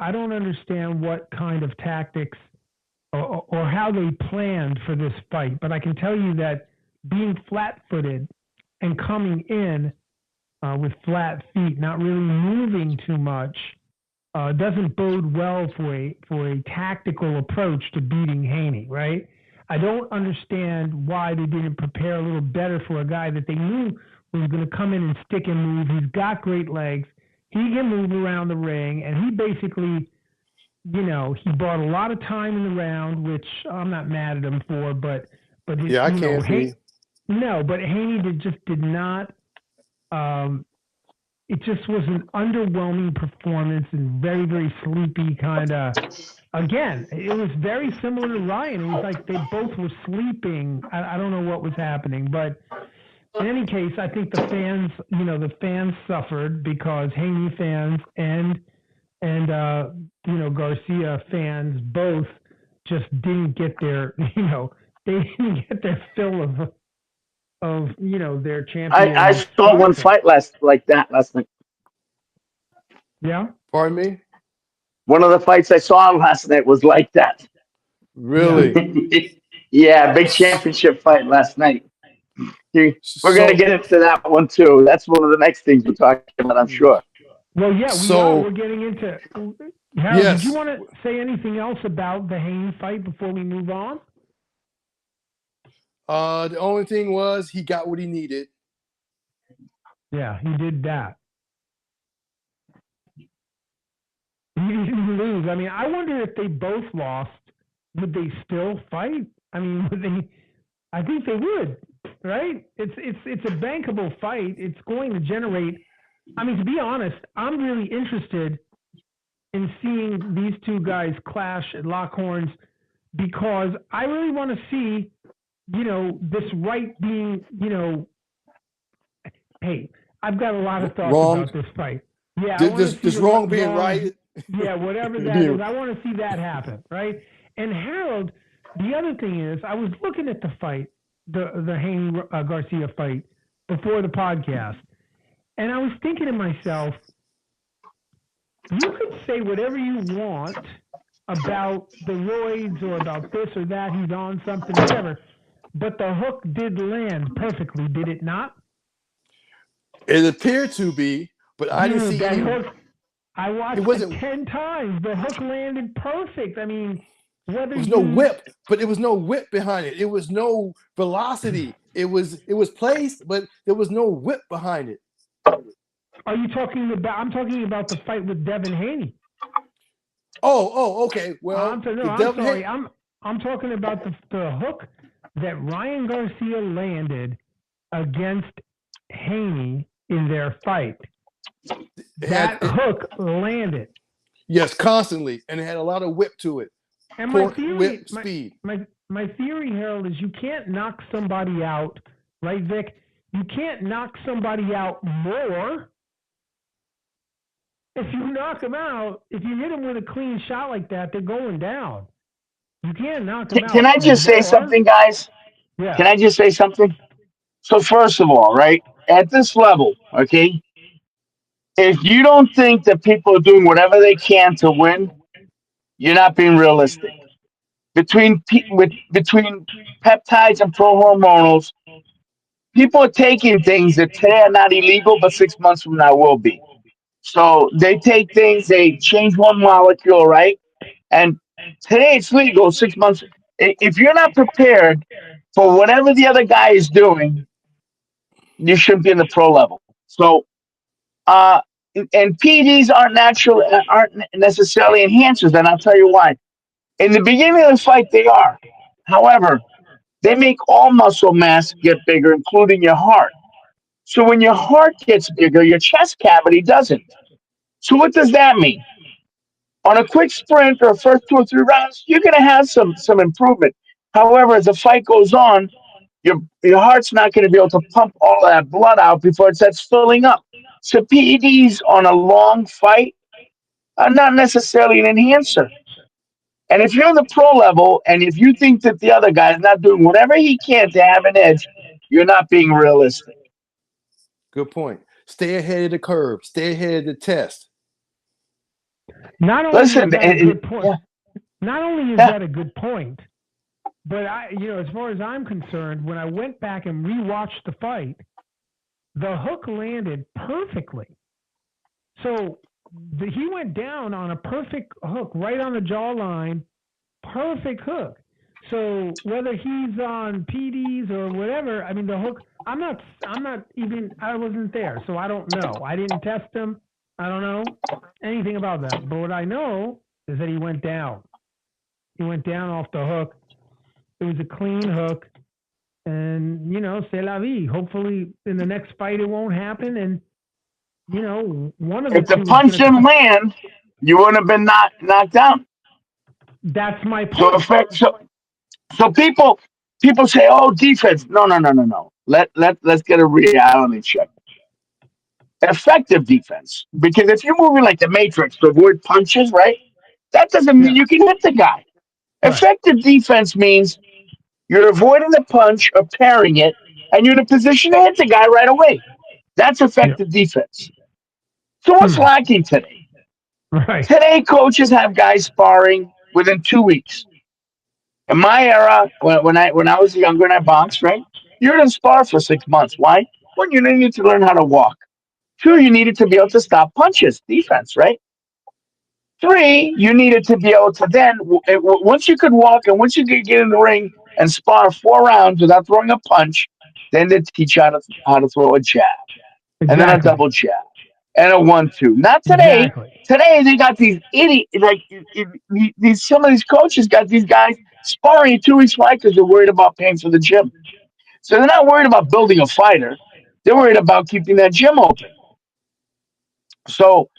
Speaker 2: I don't understand what kind of tactics or how they planned for this fight, but I can tell you that being flat-footed and coming in with flat feet, not really moving too much, doesn't bode well for a tactical approach to beating Haney, right? I don't understand why they didn't prepare a little better for a guy that they knew was going to come in and stick and move. He's got great legs. He can move around the ring, and he basically, he bought a lot of time in the round, which I'm not mad at him for, but
Speaker 3: Yeah, I can't see.
Speaker 2: no, but Haney did not. It just was an underwhelming performance and very, very sleepy kind of. Again, it was very similar to Ryan. It was like they both were sleeping. I don't know what was happening, but in any case, I think the fans suffered because Haney fans and Garcia fans both just didn't get their they didn't get their fill of their
Speaker 4: I
Speaker 2: champion
Speaker 4: saw one
Speaker 2: boxing.
Speaker 4: fight last night.
Speaker 2: Yeah.
Speaker 3: Pardon me?
Speaker 4: One of the fights I saw last night was like that.
Speaker 2: Yeah.
Speaker 3: Really?
Speaker 4: Yeah, big championship fight last night. We're gonna
Speaker 3: So,
Speaker 4: get into that one too. That's one of the next things we're talking about, I'm sure.
Speaker 2: Well, yeah, we are. We're
Speaker 3: so
Speaker 2: getting into. Harold, did you
Speaker 3: yes.
Speaker 2: want to say anything else about the Haney fight before we move on?
Speaker 3: The only thing was he got what he needed.
Speaker 2: Yeah, he did that. He didn't lose. I mean, I wonder if they both lost, would they still fight? I mean, would they? I think they would, right? It's a bankable fight. It's going to generate. I mean, to be honest, I'm really interested in seeing these two guys clash at lock horns because I really want to see, this right being, hey, I've got a lot of thoughts
Speaker 3: Wrong.
Speaker 2: about this fight. Yeah, I want to see
Speaker 3: This
Speaker 2: the
Speaker 3: wrong being
Speaker 2: wrong.
Speaker 3: right.
Speaker 2: Yeah, whatever that
Speaker 3: being,
Speaker 2: is, I want to see that happen, right? And Harold, the other thing is, I was looking at the fight, the Haney Garcia fight before the podcast, and I was thinking to myself, you could say whatever you want about the roids or about this or that, he's on something, whatever, but the hook did land perfectly, did it not?
Speaker 3: It appeared to be, but I didn't see
Speaker 2: that
Speaker 3: any.
Speaker 2: Hook, I watched
Speaker 3: It
Speaker 2: it
Speaker 3: wasn't.
Speaker 2: 10 times. The hook landed perfect. I mean, whether
Speaker 3: There was no whip, but there was no whip behind it. It was no velocity. It was placed, but there was no whip behind it.
Speaker 2: Are you talking about? I'm talking about the fight with Devin Haney.
Speaker 3: Okay. Well,
Speaker 2: No,
Speaker 3: the
Speaker 2: I'm
Speaker 3: Devin
Speaker 2: sorry.
Speaker 3: Haney.
Speaker 2: I'm talking about the hook that Ryan Garcia landed against Haney in their fight. That hook landed.
Speaker 3: Yes, constantly, and it had a lot of whip to it.
Speaker 2: And
Speaker 3: Torque, whip, speed.
Speaker 2: my theory, Harold, is you can't knock somebody out, right, Vic? You can't knock somebody out more. If you knock them out, if you hit them with a clean shot like that, they're going down. You can't knock them out.
Speaker 4: Can I just say something, guys?
Speaker 2: Yeah.
Speaker 4: Can I just say something? So first of all, right at this level, okay, if you don't think that people are doing whatever they can to win, you're not being realistic. Between peptides and pro-hormonals, people are taking things that today are not illegal, but 6 months from now will be. So they take things, they change one molecule, right? And today it's legal. 6 months. If you're not prepared for whatever the other guy is doing, you shouldn't be in the pro level. So, uh, and PEDs aren't necessarily enhancers, and I'll tell you why. In the beginning of the fight, they are. However, they make all muscle mass get bigger, including your heart. So when your heart gets bigger, your chest cavity doesn't. So what does that mean? On a quick sprint or first 2 or 3 rounds, you're going to have some improvement. However, as the fight goes on, your heart's not going to be able to pump all that blood out before it starts filling up. So PEDs on a long fight are not necessarily an enhancer. And if you're in the pro level and if you think that the other guy is not doing whatever he can to have an edge, you're not being realistic.
Speaker 3: Good point. Stay ahead of the curve. Stay ahead of the test.
Speaker 2: Not only
Speaker 4: Listen,
Speaker 2: is that a good point.
Speaker 4: yeah,
Speaker 2: Not only is
Speaker 4: yeah.
Speaker 2: that a good point, but as far as I'm concerned, when I went back and rewatched the fight, the hook landed perfectly. So he went down on a perfect hook, right on the jawline, perfect hook. So whether he's on PDs or whatever, I mean the hook. I'm not even. I wasn't there, so I don't know. I didn't test him. I don't know anything about that. But what I know is that he went down. He went down off the hook. It was a clean hook, and c'est la vie. Hopefully, in the next fight, it won't happen. And one of the
Speaker 4: If the
Speaker 2: two
Speaker 4: punch
Speaker 2: is going
Speaker 4: didn't land, you wouldn't have been knocked down.
Speaker 2: That's my
Speaker 4: So,
Speaker 2: point.
Speaker 4: so people say, "Oh, defense." No. Let's get a reality check. Effective defense, because if you're moving like the Matrix to avoid punches, right? That doesn't mean
Speaker 2: Yeah.
Speaker 4: you can hit the guy.
Speaker 2: Right.
Speaker 4: Effective defense means you're avoiding the punch or parrying it, and you're in a position to hit the guy right away. That's
Speaker 2: Yeah.
Speaker 4: effective defense. So what's lacking today?
Speaker 2: Right.
Speaker 4: Today, coaches have guys sparring within 2 weeks. In my era, when I was younger and I boxed, right? You didn't spar for 6 months. Why? One, you needed to learn how to walk. Two, you needed to be able to stop punches, defense, right? Three, you needed to be able to then, once you could walk and once you could get in the ring and spar 4 rounds without throwing a punch, then they teach you how to throw a jab and then a
Speaker 2: Exactly.
Speaker 4: double jab and a 1-2. Not today.
Speaker 2: Exactly.
Speaker 4: Today they got these idiots, like these some of these coaches got these guys sparring 2 weeks why because they're worried about paying for the gym. So they're not worried about building a fighter. They're worried about keeping that gym open. So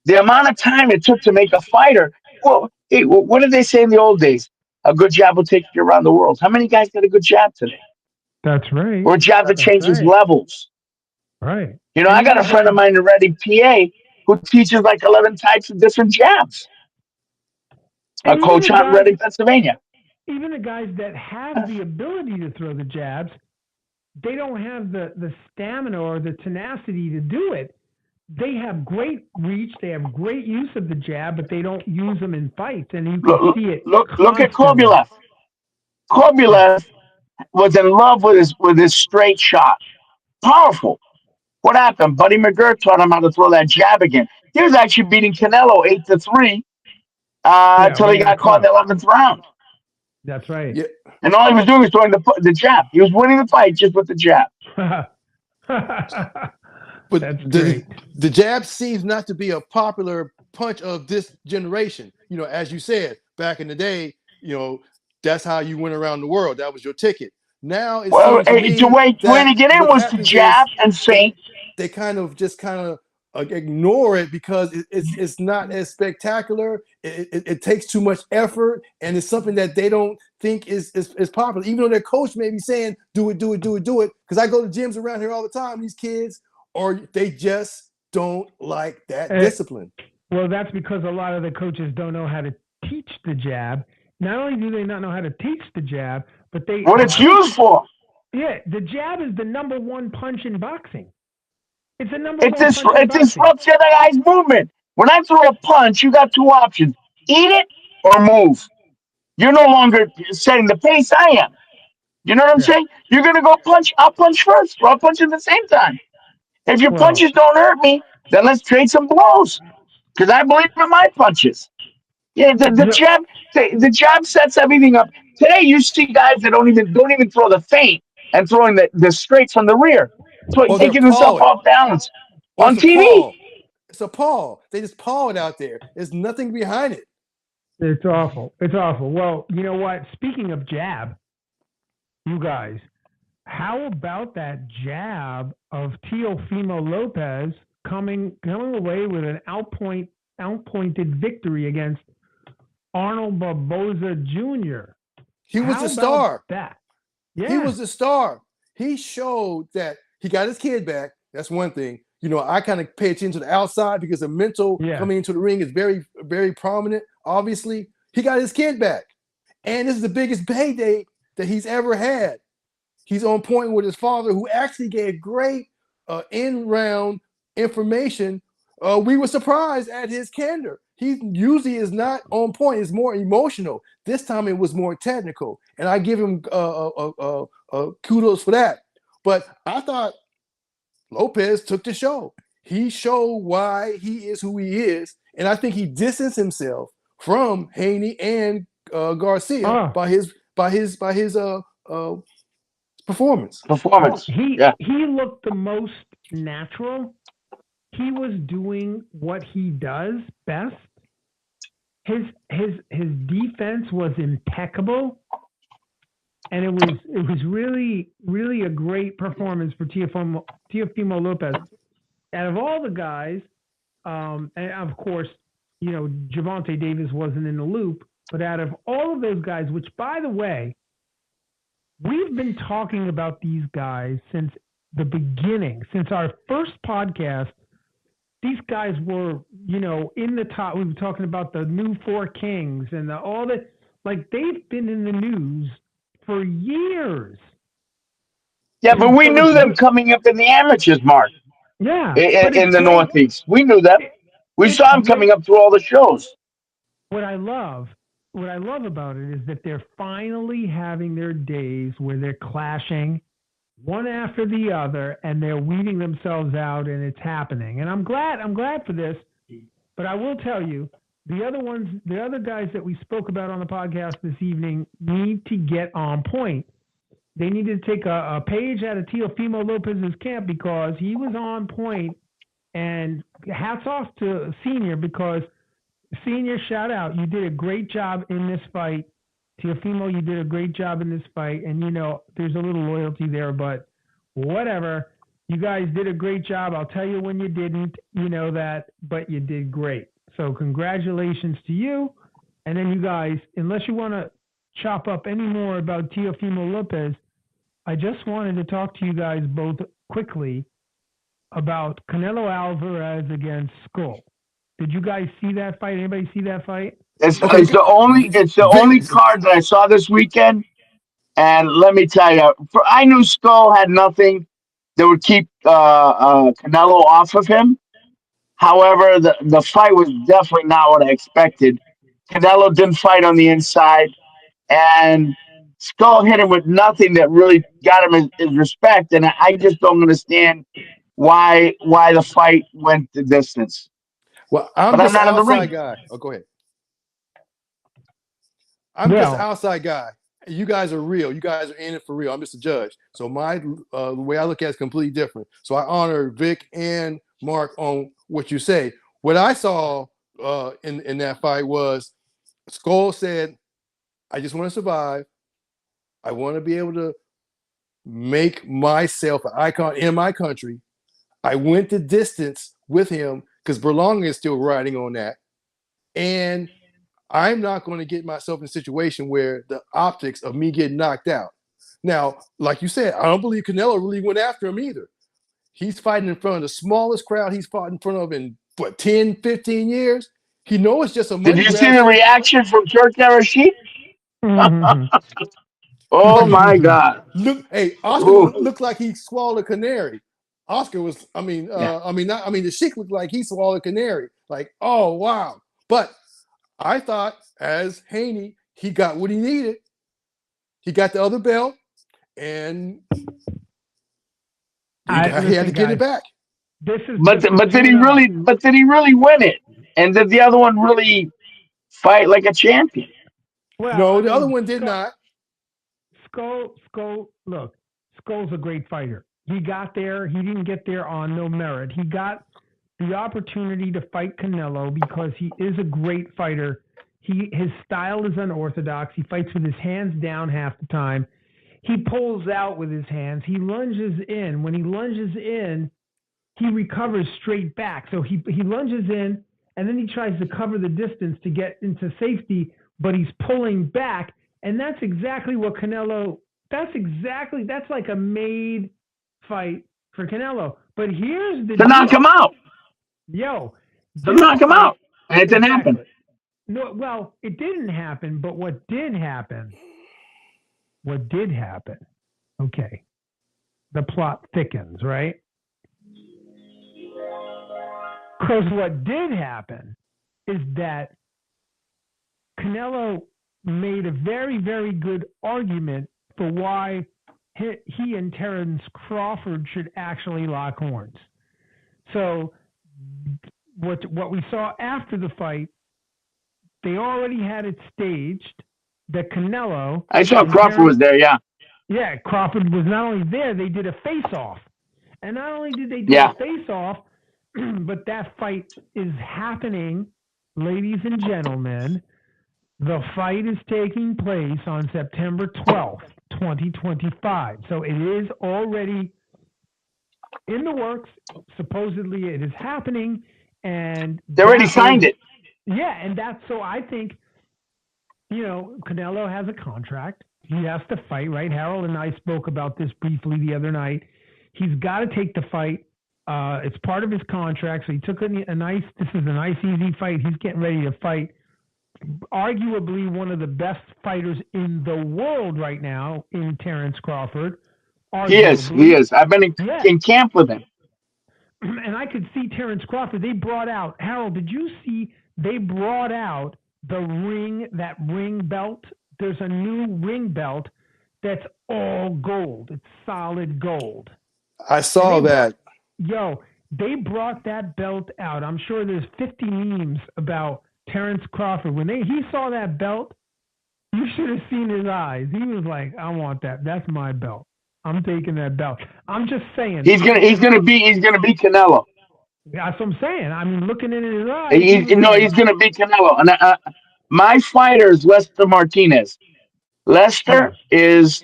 Speaker 4: the amount of time it took to make a fighter, well, hey, what did they say in the old days? A good jab will take you around the world. How many guys got a good jab today?
Speaker 2: That's right.
Speaker 4: Or a jab that
Speaker 2: That's
Speaker 4: changes
Speaker 2: right.
Speaker 4: levels?
Speaker 2: Right.
Speaker 4: I got a friend of mine in Reading, PA, who teaches like 11 types of different jabs. A
Speaker 2: And
Speaker 4: coach out in Reading, Pennsylvania.
Speaker 2: Even the guys that have the ability to throw the jabs, they don't have the stamina or the tenacity to do it. They have great reach. They have great use of the jab, but they don't use them in fights. And you can see it.
Speaker 4: Look at
Speaker 2: constantly.
Speaker 4: Korbulev. Korbulev was in love with his straight shot. Powerful. What happened? Buddy McGirt taught him how to throw that jab again. He was actually beating Canelo 8-3 until he got caught in the 11th round.
Speaker 2: That's right.
Speaker 3: Yeah.
Speaker 4: And all he was doing was throwing the jab. He was winning the fight just with the jab.
Speaker 3: But
Speaker 2: That's great.
Speaker 3: the jab seems not to be a popular punch of this generation. As you said, back in the day, that's how you went around the world. That was your ticket. Now it
Speaker 4: Well,
Speaker 3: seems to
Speaker 4: the
Speaker 3: me
Speaker 4: way to
Speaker 3: that
Speaker 4: get in
Speaker 3: what
Speaker 4: was to
Speaker 3: happens is
Speaker 4: jab and feint.
Speaker 3: they kind of ignore it because it's not as spectacular. It takes too much effort, and it's something that they don't think is popular. Even though their coach may be saying, "Do it, do it, do it, do it," because I go to gyms around here all the time. These kids, or they just don't like that discipline.
Speaker 2: Well, that's because a lot of the coaches don't know how to teach the jab. Not only do they not know how to teach the jab, but
Speaker 4: What it's used for.
Speaker 2: Yeah, the jab is the number one punch in boxing. It's the number
Speaker 4: It,
Speaker 2: one
Speaker 4: dis-
Speaker 2: punch in
Speaker 4: it
Speaker 2: boxing.
Speaker 4: disrupts the other guy's movement. When I throw a punch, you got two options: eat it or move. You're no longer setting the pace. I am. You know what I'm
Speaker 2: Yeah.
Speaker 4: saying? You're gonna go punch. I'll punch first. Or I'll punch at the same time. If your
Speaker 2: Well,
Speaker 4: punches don't hurt me, then let's trade some blows. Because I believe in my punches. Yeah, the jab sets everything up. Today you see guys that don't even throw the feint and throwing the straight from the rear. So
Speaker 3: Or they're
Speaker 4: taking themselves
Speaker 3: pawing,
Speaker 4: off balance
Speaker 3: or
Speaker 4: on
Speaker 3: it's a
Speaker 4: TV.
Speaker 3: paw. It's a paw. They just paw it out there. There's nothing behind it.
Speaker 2: it's awful. It's awful. Well, you know what? Speaking of jab, you guys, how about that jab of Teofimo Lopez coming away with an outpointed victory against Arnold Barboza Jr.?
Speaker 3: He was
Speaker 2: How
Speaker 3: the
Speaker 2: about
Speaker 3: star.
Speaker 2: that? Yeah.
Speaker 3: He was the star. He showed that he got his kid back. That's one thing. I kind of pay attention to the outside because the mental coming into the ring is very, very prominent. Obviously, he got his kid back. And this is the biggest payday that he's ever had. He's on point with his father, who actually gave great in-round information. We were surprised at his candor. He usually is not on point. It's more emotional. This time it was more technical. And I give him kudos for that. But I thought Lopez took the show. He showed why he is who he is. And I think he distanced himself from Haney and Garcia by his performance.
Speaker 2: He looked the most natural. He was doing what he does best. His defense was impeccable, and it was really a great performance for Teofimo Lopez. Out of all the guys, and of course, Gervonta Davis wasn't in the loop, but out of all of those guys, which by the way, we've been talking about these guys since the beginning, since our first podcast. These guys were, in the top. We were talking about the new Four Kings and all that. Like, they've been in the news for years.
Speaker 4: Yeah, but we knew them coming up in the amateurs, Mark.
Speaker 2: Yeah,
Speaker 4: In the Northeast, we knew them. We saw them coming up through all the shows.
Speaker 2: What I love about it is that they're finally having their days where they're clashing one after the other, and they're weeding themselves out, and it's happening. And I'm glad for this. But I will tell you, the other guys that we spoke about on the podcast this evening need to get on point. They need to take a page out of Teofimo Lopez's camp because he was on point. And hats off to Senior because Senior, shout out. You did a great job in this fight. Teofimo, you did a great job in this fight, and there's a little loyalty there, but whatever. You guys did a great job. I'll tell you when you didn't, that, but you did great. So congratulations to you. And then you guys, unless you want to chop up any more about Teofimo Lopez, I just wanted to talk to you guys both quickly about Canelo Alvarez against Skull. Did you guys see that fight? Anybody see that fight?
Speaker 4: It's the only card that I saw this weekend, and let me tell you, I knew Skull had nothing that would keep Canelo off of him. However, the fight was definitely not what I expected. Canelo didn't fight on the inside, and Skull hit him with nothing that really got him his respect. And I just don't understand why the fight went the distance.
Speaker 3: Well, I'm
Speaker 4: but
Speaker 3: just
Speaker 4: I'm
Speaker 3: an
Speaker 4: not in the ring.
Speaker 3: outside guy. Oh, go ahead. I'm just an outside guy. You guys are real. You guys are in it for real. I'm just a judge. So the way I look at it is completely different. So I honor Vic and Mark on what you say. What I saw in that fight was Skull said, "I just want to survive. I want to be able to make myself an icon in my country." I went the distance with him because Berlanga is still riding on that. And I'm not going to get myself in a situation where the optics of me getting knocked out. Now, like you said, I don't believe Canelo really went after him either. He's fighting in front of the smallest crowd he's fought in front of in, 10, 15 years. He knows it's just a
Speaker 4: Did
Speaker 3: money
Speaker 4: you see
Speaker 3: grab.
Speaker 4: the reaction from Turk Rashid?
Speaker 2: Mhm.
Speaker 4: Oh my God!
Speaker 3: Look, hey, Oscar
Speaker 4: Ooh,
Speaker 3: looked like he swallowed a canary. Oscar was,
Speaker 4: yeah.
Speaker 3: the Sheik looked like he swallowed a canary. Like, oh wow. But I thought, as Haney, he got what he needed. He got the other belt, and he had to
Speaker 2: Listen,
Speaker 3: get it
Speaker 2: guys,
Speaker 3: back.
Speaker 2: this is
Speaker 4: But
Speaker 2: just a
Speaker 4: did he
Speaker 2: tune-up.
Speaker 4: really? But did he really win it? And did the other one really fight like a champion?
Speaker 2: Well, I
Speaker 3: No, the other
Speaker 2: mean,
Speaker 3: one did not.
Speaker 2: Skull. Look, Skull's a great fighter. He got there. He didn't get there on no merit. He got the opportunity to fight Canelo because he is a great fighter. His style is unorthodox. He fights with his hands down half the time. He pulls out with his hands. He lunges in. When he lunges in, he recovers straight back. So he lunges in and then he tries to cover the distance to get into safety, but he's pulling back. And that's exactly what Canelo, that's like a made fight for Canelo. But here's the
Speaker 4: To knock him
Speaker 2: deal.
Speaker 4: out.
Speaker 2: Yo,
Speaker 4: To
Speaker 2: this
Speaker 4: knock him
Speaker 2: fight,
Speaker 4: out. And it didn't happen.
Speaker 2: exactly. No, well, it didn't happen, but what did happen, okay, the plot thickens, right? Because what did happen is that Canelo made a very, very good argument for why he and Terence Crawford should actually lock horns. So what we saw after the fight, they already had it staged that Canelo
Speaker 4: I saw
Speaker 2: and
Speaker 4: Crawford was there. Yeah.
Speaker 2: yeah, Crawford was not only there, they did a face-off. And not only did they do
Speaker 4: Yeah.
Speaker 2: a face-off, but that fight is happening, ladies and gentlemen. The fight is taking place on September 12th, 2025. So it is already in the works. Supposedly it is happening. And
Speaker 4: They already signed it.
Speaker 2: Yeah, and that's so I think, Canelo has a contract. He has to fight, right? Harold and I spoke about this briefly the other night. He's got to take the fight. It's part of his contract. So he took this is a nice, easy fight. He's getting ready to fight arguably one of the best fighters in the world right now in Terence Crawford.
Speaker 4: He is. I've been in camp with him.
Speaker 2: And I could see Terence Crawford. They brought out, Harold, did you see they brought out that ring belt? There's a new ring belt that's all gold. It's solid gold.
Speaker 3: I saw that.
Speaker 2: They brought that belt out. I'm sure there's 50 memes about Terence Crawford. When he saw that belt, you should have seen his eyes. He was like, I want that. That's my belt. I'm taking that belt. I'm just saying.
Speaker 4: He's gonna be Canelo.
Speaker 2: That's what I'm saying. I mean, looking in his eyes.
Speaker 4: He's gonna be Canelo. And my fighter is Lester Martinez. Lester is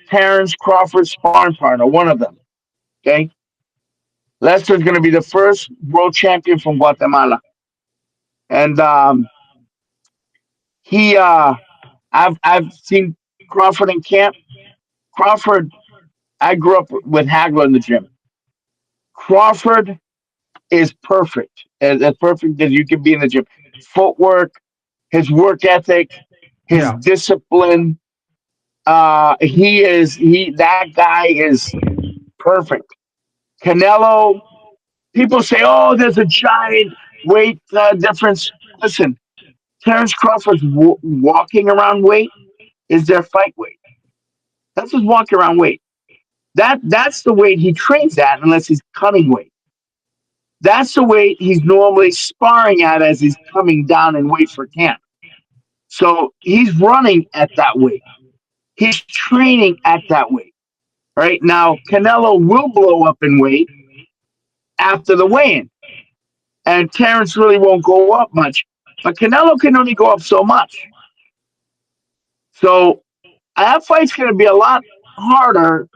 Speaker 4: Terence Crawford's sparring partner, one of them. Okay, Lester's gonna be the first world champion from Guatemala, and I've seen Crawford in camp. Crawford, I grew up with Hagler in the gym. Crawford is perfect, as perfect as you can be in the gym. Footwork, his work ethic, his discipline. That guy is perfect. Canelo, people say, oh, there's a giant weight difference. Listen, Terence Crawford's walking around weight is their fight weight. That's his walk around weight. That's the weight he trains at, unless he's cutting weight. That's the weight he's normally sparring at as he's coming down in weight for camp. So he's running at that weight. He's training at that weight. Right now, Canelo will blow up in weight after the weigh-in. and Terrence really won't go up much. But Canelo can only go up so much. So that fight's going to be a lot harder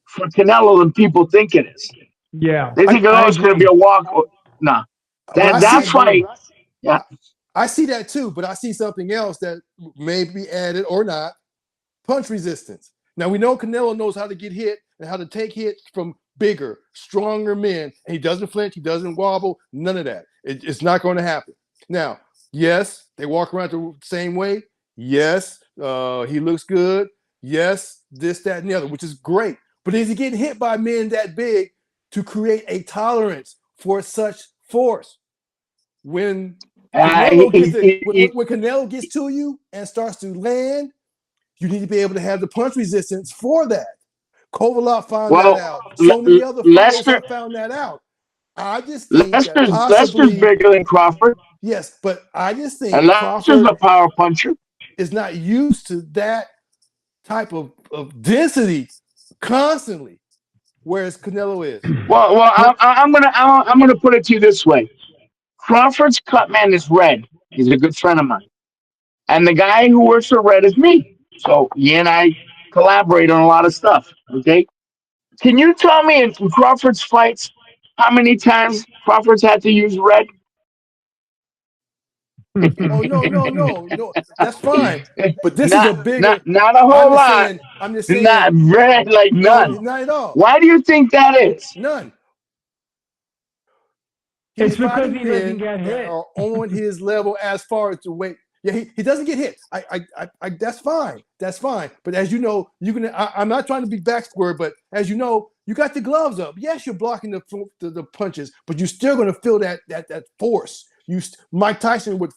Speaker 4: for Canelo than people think it is.
Speaker 2: Yeah,
Speaker 4: They think,
Speaker 2: I
Speaker 4: oh, it's going to be
Speaker 2: agree.
Speaker 4: a walk. Nah,
Speaker 3: But I
Speaker 2: I
Speaker 4: that
Speaker 3: see
Speaker 2: agree.
Speaker 4: fight, yeah.
Speaker 3: I see that too, but I see something else that may be added or not. Punch resistance. Now we know Canelo knows how to get hit and how to take hits from bigger, stronger men, and he doesn't flinch, he doesn't wobble, none of that. It's not going to happen. Now, yes, they walk around the same way. Yes, he looks good. Yes, this, that, and the other, which is great. But is he getting hit by men that big to create a tolerance for such force? When Canelo gets it, when Canelo gets to you and starts to land, you need to be able to have the punch resistance for that. Kovalov found that
Speaker 4: Well,
Speaker 3: out. So many other fighters
Speaker 4: Lester
Speaker 3: have found that out. I just think that
Speaker 4: Lester's
Speaker 3: possibly,
Speaker 4: bigger than Crawford,
Speaker 3: yes, but I just
Speaker 4: and
Speaker 3: think
Speaker 4: Lester's
Speaker 3: Crawford
Speaker 4: a power puncher.
Speaker 3: is not used to that type of density constantly, whereas Canelo is.
Speaker 4: Well,
Speaker 2: Well,
Speaker 4: I'm gonna put it to you this way: Crawford's cut man is Red. He's a good friend of mine, and the guy who works for Red is me. So he and I collaborate on a lot of stuff. Okay, can you tell me in Crawford's fights how many times Crawford's had to use Red?
Speaker 3: Oh no. That's fine. But this is a
Speaker 4: not
Speaker 3: bigger.
Speaker 4: not a
Speaker 3: I'm
Speaker 4: whole
Speaker 3: just
Speaker 4: lot.
Speaker 3: saying. I'm just
Speaker 4: Not
Speaker 3: saying.
Speaker 4: Red, like
Speaker 3: No,
Speaker 4: none.
Speaker 3: not at all.
Speaker 4: Why do you think that is?
Speaker 3: None. He's
Speaker 2: it's because
Speaker 3: fighting
Speaker 2: he doesn't
Speaker 3: men
Speaker 2: get
Speaker 3: that
Speaker 2: hit.
Speaker 3: are on his level as far as the weight. Yeah, he doesn't get hit. I that's fine. That's fine. But as you know, you can. I'm not trying to be back square, but as you know, you got the gloves up. Yes, you're blocking the punches, but you're still going to feel that force. Mike Tyson would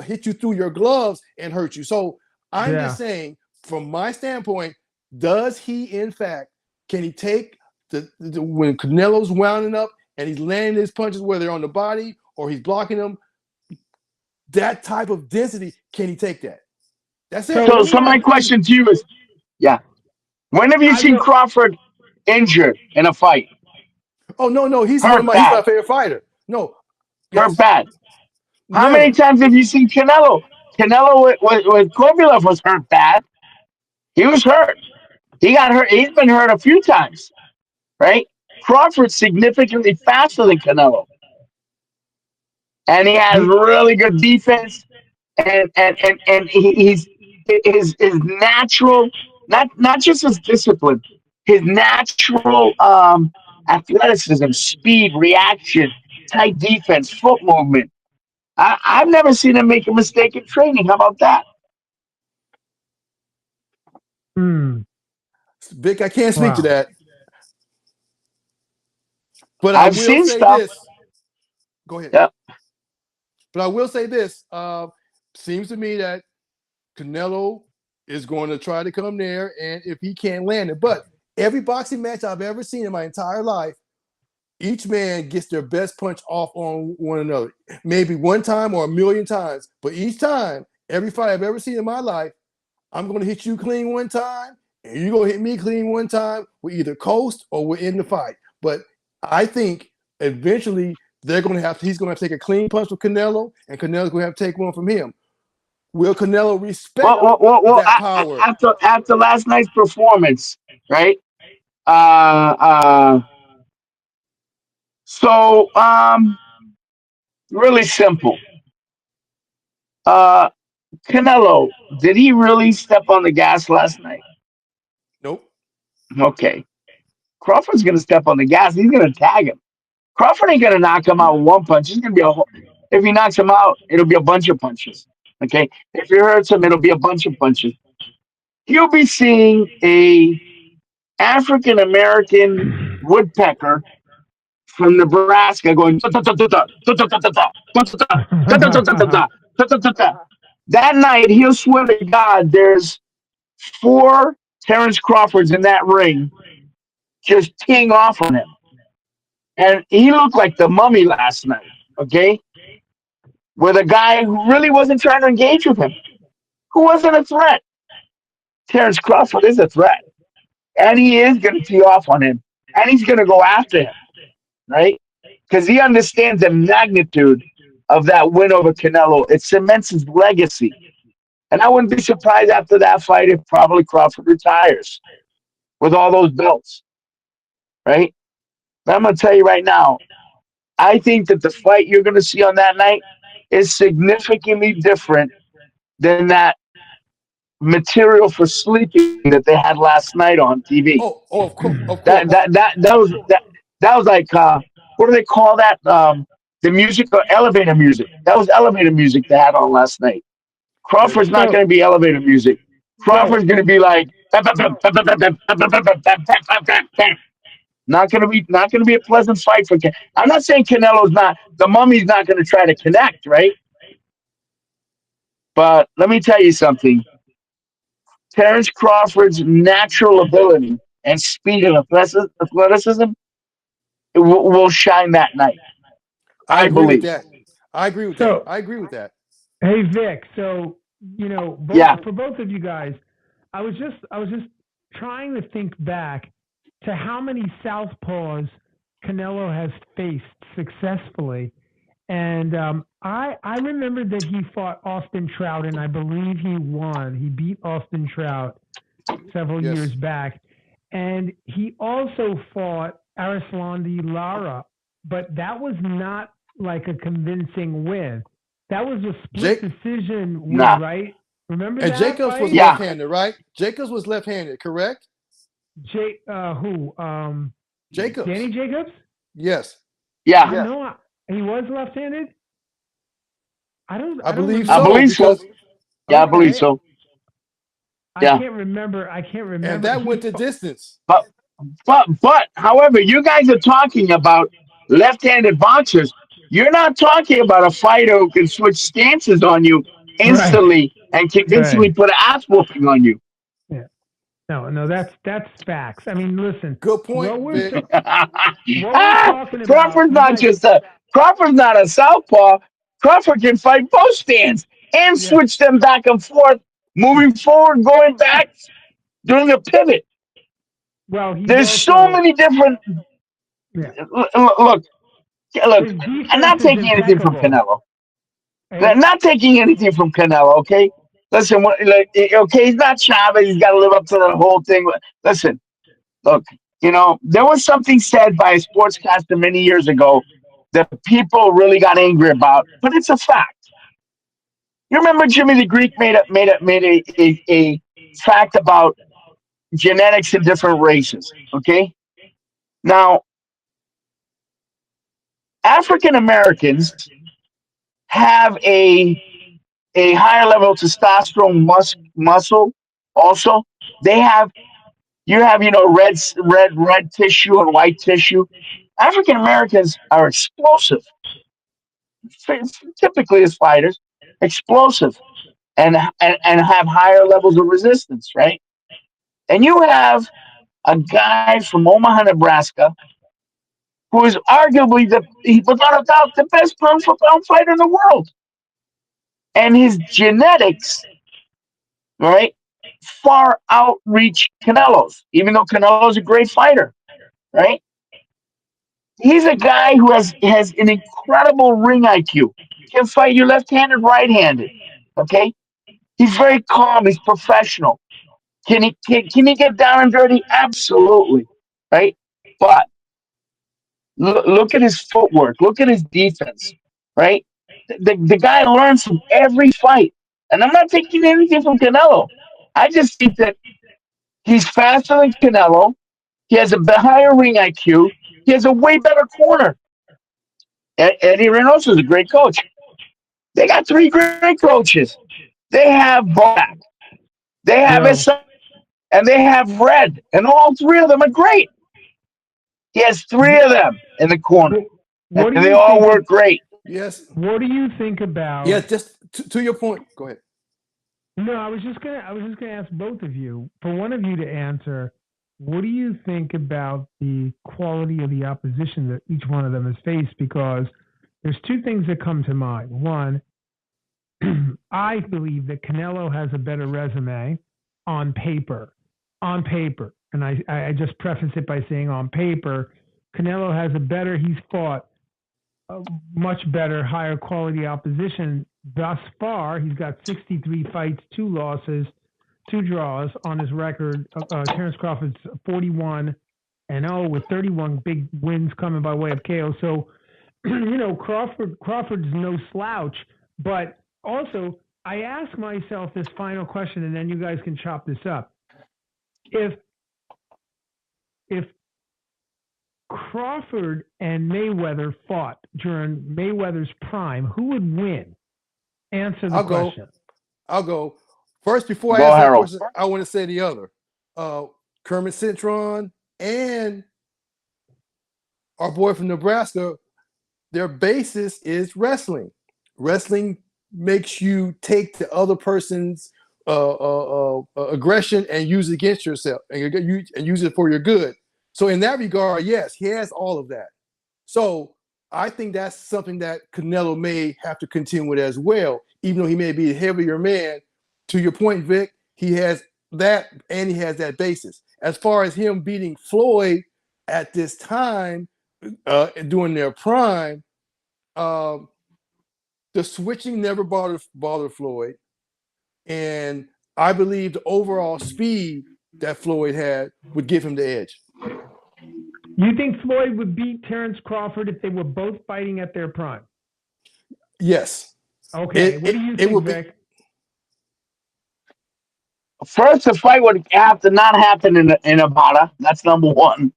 Speaker 3: hit you through your gloves and hurt you. So I'm
Speaker 2: Yeah.
Speaker 3: just saying, from my standpoint, does he in fact can he take the when Canelo's wounding up and he's landing his punches, whether they're on the body or he's blocking them, that type of density, can he take that? That's
Speaker 2: So
Speaker 3: it.
Speaker 2: let
Speaker 4: So
Speaker 2: me
Speaker 4: my
Speaker 2: ask you.
Speaker 4: question to you is, yeah, when have you
Speaker 2: I
Speaker 4: seen
Speaker 2: know.
Speaker 4: Crawford injured in a fight?
Speaker 3: Oh no, he's
Speaker 4: Hurt
Speaker 3: he's my
Speaker 4: bad,
Speaker 3: favorite fighter. No,
Speaker 4: hurt
Speaker 3: yes,
Speaker 4: bad. How many
Speaker 3: never.
Speaker 4: times have you seen Canelo? Canelo with Kovalev was hurt bad. He was hurt. He got hurt. He's been hurt a few times, right? Crawford's significantly faster than Canelo, and he has really good defense. And he's his natural, not just his discipline, his natural athleticism, speed, reaction, tight defense, foot movement. I've never seen him make a mistake in training. How about that?
Speaker 2: Hmm.
Speaker 3: Vic, I can't speak to
Speaker 2: Wow.
Speaker 3: that, but I
Speaker 4: I've
Speaker 3: will
Speaker 4: seen
Speaker 3: say
Speaker 4: stuff.
Speaker 3: this. Go ahead.
Speaker 4: Yeah.
Speaker 3: But I will say this. Seems to me that Canelo is going to try to come there, and if he can't land it, but every boxing match I've ever seen in my entire life, each man gets their best punch off on one another. Maybe one time or a million times, but each time, every fight I've ever seen in my life, I'm going to hit you clean one time, and you're going to hit me clean one time. We either coast or we're in the fight. But I think eventually he's going to take a clean punch from Canelo, and Canelo's going to have to take one from him. Will Canelo respect
Speaker 4: Well,
Speaker 3: that power?
Speaker 4: after last night's performance, right? Uh, uh. So, really simple. Uh, Canelo, did he really step on the gas last night?
Speaker 3: Nope.
Speaker 4: Okay. Crawford's going to step on the gas. He's going to tag him. Crawford ain't going to knock him out with one punch. He's going to be if he knocks him out, it'll be a bunch of punches. Okay. If he hurts him, it'll be a bunch of punches. He'll be seeing a African American woodpecker from Nebraska going. That night, he'll swear to God, there's four Terrence Crawfords in that ring just teeing off on him. And he looked like the mummy last night, okay? With a guy who really wasn't trying to engage with him, who wasn't a threat. Terrence Crawford is a threat. And he is going to tee off on him. And he's going to go after him, right? because he understands the magnitude of that win over Canelo. It cements his legacy. And I wouldn't be surprised after that fight if probably Crawford retires with all those belts, right? But I'm going to tell you right now, I think that the fight you're going to see on that night is significantly different than that material for sleeping that they had last night on TV.
Speaker 3: Of course, of
Speaker 4: That
Speaker 3: course.
Speaker 4: that that that was like what do they call that? The music or elevator music. That was elevator music they had on last night.
Speaker 3: Very
Speaker 4: Crawford's not
Speaker 3: true.
Speaker 2: So,
Speaker 4: going to be elevator music.
Speaker 2: well,
Speaker 4: Crawford's going to be like not going to be a pleasant fight for. I'm not saying Canelo's not the mummy's not going to try to connect, right? But let me tell you something. Terrence Crawford's natural ability and speed and athleticism will shine that night.
Speaker 3: I
Speaker 4: I
Speaker 3: agree with
Speaker 4: believe.
Speaker 3: that. I agree with that.
Speaker 2: so
Speaker 3: I agree with that.
Speaker 2: hey Vic, so
Speaker 4: Yeah.
Speaker 2: for both of you guys, I was just trying to think back to how many southpaws Canelo has faced successfully, and I remembered that he fought Austin Trout, and I believe he won. He beat Austin Trout several years
Speaker 3: Yes.
Speaker 2: back, and he also fought Arislandi Lara, but that was not like a convincing win. That was a split
Speaker 3: Jake
Speaker 2: decision win,
Speaker 4: Nah.
Speaker 2: right? Remember
Speaker 3: and
Speaker 2: that
Speaker 3: Jacobs was
Speaker 2: fight?
Speaker 4: Yeah.
Speaker 3: left-handed, right? Jacobs was left-handed, correct?
Speaker 2: Who?
Speaker 3: Jacobs.
Speaker 2: Danny Jacobs?
Speaker 3: Yes.
Speaker 4: Yeah.
Speaker 2: I know he was left-handed.
Speaker 3: I
Speaker 2: I don't
Speaker 3: believe
Speaker 4: I
Speaker 2: remember.
Speaker 3: so
Speaker 4: believe so.
Speaker 3: because
Speaker 4: Yeah, I believe
Speaker 2: Okay,
Speaker 4: so.
Speaker 2: I
Speaker 4: Yeah.
Speaker 2: can't remember. I can't
Speaker 3: and
Speaker 2: remember.
Speaker 3: that went the distance.
Speaker 4: But however, you guys are talking about left-handed boxers. You're not talking about a fighter who can switch stances on you
Speaker 2: Right,
Speaker 4: instantly and can
Speaker 2: right.
Speaker 4: instantly put an ass whooping on you.
Speaker 2: Yeah. No, no, that's facts. I mean, listen,
Speaker 3: Good
Speaker 2: what
Speaker 3: point,
Speaker 2: we're
Speaker 3: Vic.
Speaker 2: ta- what we're talking about,
Speaker 4: Crawford's
Speaker 2: you
Speaker 4: not
Speaker 2: guys.
Speaker 4: just a Crawford's not a southpaw. Crawford can fight both stands and
Speaker 2: Yeah.
Speaker 4: switch them back and forth, moving forward, going back, doing a pivot.
Speaker 2: Well, he's
Speaker 4: There's so
Speaker 2: also
Speaker 4: many different.
Speaker 2: yeah.
Speaker 4: Look, look.
Speaker 2: His
Speaker 4: I'm
Speaker 2: defense
Speaker 4: not
Speaker 2: is
Speaker 4: taking anything from
Speaker 2: impeccable.
Speaker 4: Canelo.
Speaker 2: And
Speaker 4: I'm not taking anything from Canelo. Okay, listen. Okay, he's not Chavez. He's got to live up to the whole thing. Listen, look. There was something said by a sportscaster many years ago that people really got angry about, but it's a fact. You remember Jimmy the Greek made a fact about genetics in different races. Okay, now African Americans have a higher level of testosterone muscle. Also, they have red tissue and white tissue. African Americans are explosive, typically as fighters, explosive and have higher levels of resistance, right? And you have a guy from Omaha, Nebraska, who is arguably without a doubt, the best pound for pound fighter in the world. And his genetics, right, far outreach Canelo's, even though Canelo's a great fighter, right? He's a guy who has an incredible ring IQ. Can fight you left-handed, right-handed. Okay, he's very calm. He's professional. Can he get down and dirty? Absolutely, right? But look at his footwork. Look at his defense, right? The guy learns from every fight, and I'm not taking anything from Canelo. I just think that he's faster than Canelo. He has a higher ring IQ. He has a way better corner. Eddie Reynoso is a great coach. They got three great coaches. They have Bodak, they have his
Speaker 2: Joe,
Speaker 4: son, and they have Red, and all three of them are great. He has three of them in the corner,
Speaker 2: wh-
Speaker 4: and
Speaker 2: what do
Speaker 4: they
Speaker 2: you
Speaker 4: all
Speaker 2: think?
Speaker 4: work great.
Speaker 3: Yes.
Speaker 2: What do you think
Speaker 3: Yes.
Speaker 2: about?
Speaker 3: Just to your point. Go ahead.
Speaker 2: No, I was just gonna ask both of you, for one of you to answer. What do you think about the quality of the opposition that each one of them has faced? Because there's two things that come to mind. One, I believe that Canelo has a better resume on paper. On paper. And I just preface it by saying on paper, Canelo has he's fought a much better, higher quality opposition thus far. He's got 63 fights, 2 losses, 2 draws on his record. Terence Crawford's 41-0 with 31 big wins coming by way of KO. So, Crawford's no slouch. But also, I ask myself this final question, and then you guys can chop this up. If Crawford and Mayweather fought during Mayweather's prime, who would win? Answer the question.
Speaker 3: I'll go. First, before I
Speaker 4: Go,
Speaker 3: answer that
Speaker 4: Harold.
Speaker 3: question, I want to say the other. Kermit Cintron and our boy from Nebraska, their basis is wrestling. Wrestling makes you take the other person's aggression and use it against yourself and use it for your good. So in that regard, yes, he has all of that. So I think that's something that Canelo may have to contend with as well, even though he may be a heavier man. To your point, Vic, he has that and he has that basis. As far as him beating Floyd at this time, during their prime, the switching never bothered Floyd. And I believe the overall speed that Floyd had would give him the edge.
Speaker 2: You think Floyd would beat Terence Crawford if they were both fighting at their prime?
Speaker 3: Yes.
Speaker 2: Okay. What do you think, Vic?
Speaker 4: First, the fight would have to not happen in Nevada. That's number one.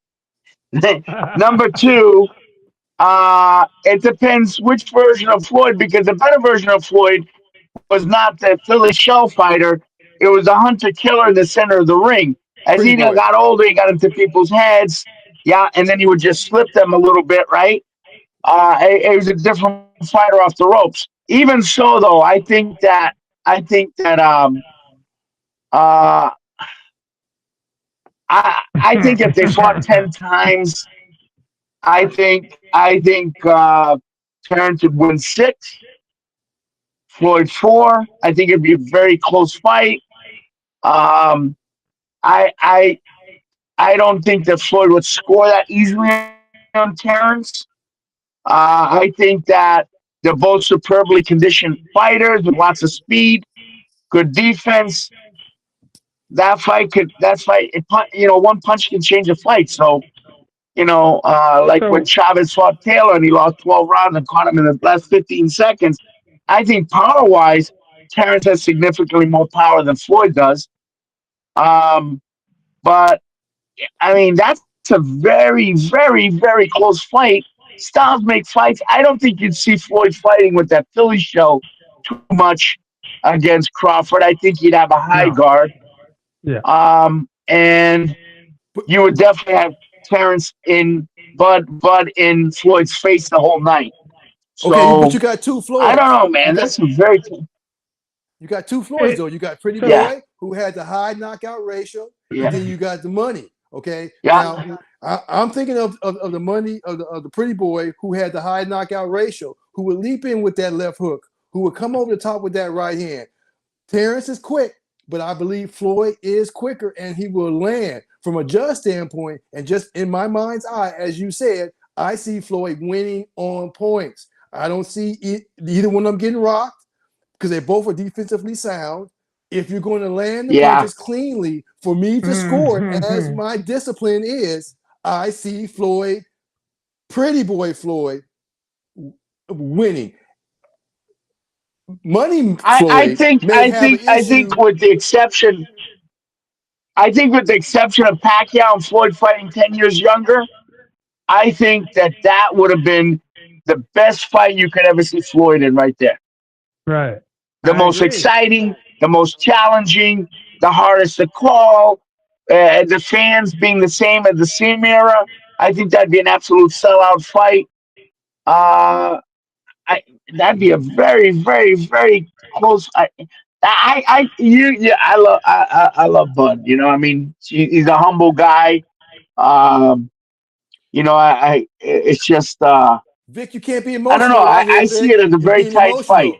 Speaker 4: Number two, it depends which version of Floyd, because the better version of Floyd was not the Philly shell fighter. It was a hunter killer in the center of the ring. As he got older, he got into people's heads. Yeah, and then he would just slip them a little bit, right? It was a different fighter off the ropes. Even so, though, I think that I think if they fought 10 times, I think Terrence would win 6, Floyd 4. I think it'd be a very close fight. I don't think that Floyd would score that easily on Terrence. I think that they're both superbly conditioned fighters with lots of speed, good defense. One punch can change a fight. So, when Chavez fought Taylor and he lost 12 rounds and caught him in the last 15 seconds, I think power-wise, Terrence has significantly more power than Floyd does. But, I mean, that's a very, very, very close fight. Styles make fights. I don't think you'd see Floyd fighting with that Philly show too much against Crawford. I think he'd have a high guard.
Speaker 2: Yeah.
Speaker 4: And you would definitely have Terrence in Bud in Floyd's face the whole night. So,
Speaker 3: okay, but you got 2 Floyds.
Speaker 4: I don't know, man. That's a very.
Speaker 3: You got 2 Floyds, though. You got Pretty Boy, who had the high knockout ratio, and then you got the Money. Okay.
Speaker 4: Yeah.
Speaker 3: Now, I'm thinking of the Money of the Pretty Boy, who had the high knockout ratio, who would leap in with that left hook, who would come over the top with that right hand. Terrence is quick, but I believe Floyd is quicker, and he will land. From a judge standpoint, and just in my mind's eye, as you said, I see Floyd winning on points. I don't see either one of them getting rocked because they both are defensively sound. If you're going to land the punches cleanly, for me to score it, as my discipline is, I see Floyd, Pretty Boy Floyd, winning. Money Floyd.
Speaker 4: I think with the exception of Pacquiao and Floyd fighting 10 years younger, I think that would have been the best fight you could ever see Floyd in right there.
Speaker 2: Right.
Speaker 4: The most exciting, the most challenging, the hardest to call, the fans being the same as the same era. I think that'd be an absolute sellout fight. That'd be a very, very, very close. I love Bud. I mean, he's a humble guy. It's just.
Speaker 3: Vic, you can't be emotional.
Speaker 4: I don't know. I see it as a very tight fight.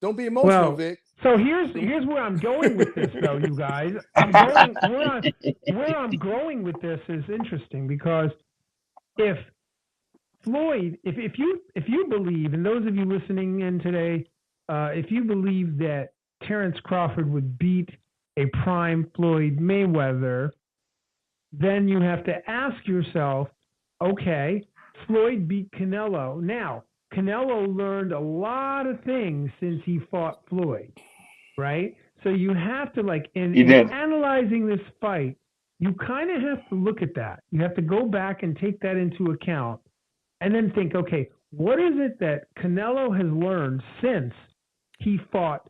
Speaker 3: Don't be emotional, Vic.
Speaker 2: So here's where I'm going with this, though, you guys. Where I'm going with this is interesting because if Floyd, if you believe, and those of you listening in today, if you believe that Terrence Crawford would beat a prime Floyd Mayweather, then you have to ask yourself, okay, Floyd beat Canelo. Now, Canelo learned a lot of things since he fought Floyd, right? So you have to, like, in analyzing this fight, you kind of have to look at that. You have to go back and take that into account and then think, okay, what is it that Canelo has learned since he fought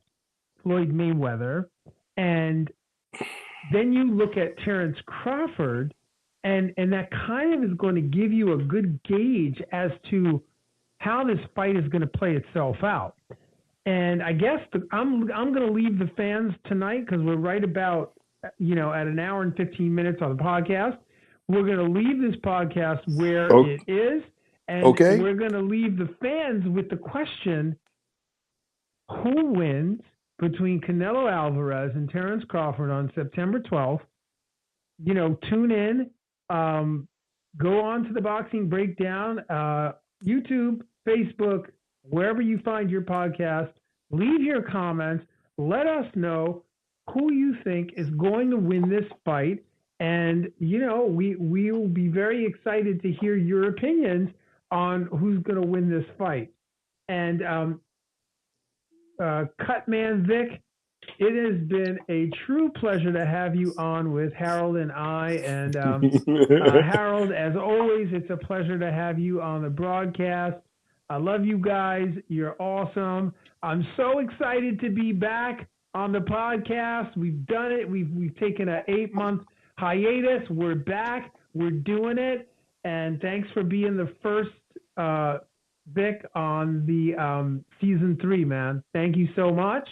Speaker 2: Floyd Mayweather? And then you look at Terrence Crawford, and that kind of is going to give you a good gauge as to how this fight is going to play itself out. And I guess I'm going to leave the fans tonight, because we're right about, at an hour and 15 minutes on the podcast. We're going to leave this podcast where it is, and we're going to leave the fans with the question, who wins between Canelo Alvarez and Terrence Crawford on September 12th? Tune in, go on to the Boxing Breakdown, YouTube, Facebook, wherever you find your podcast. Leave your comments. Let us know who you think is going to win this fight. And, we will be very excited to hear your opinions on who's going to win this fight. And Cutman Vic, it has been a true pleasure to have you on with Harold and I. And Harold, as always, it's a pleasure to have you on the broadcast. I love you guys. You're awesome. I'm so excited to be back on the podcast. We've done it. We've taken an 8-month hiatus. We're back. We're doing it. And thanks for being the first Vic on the season 3, man. Thank you so much.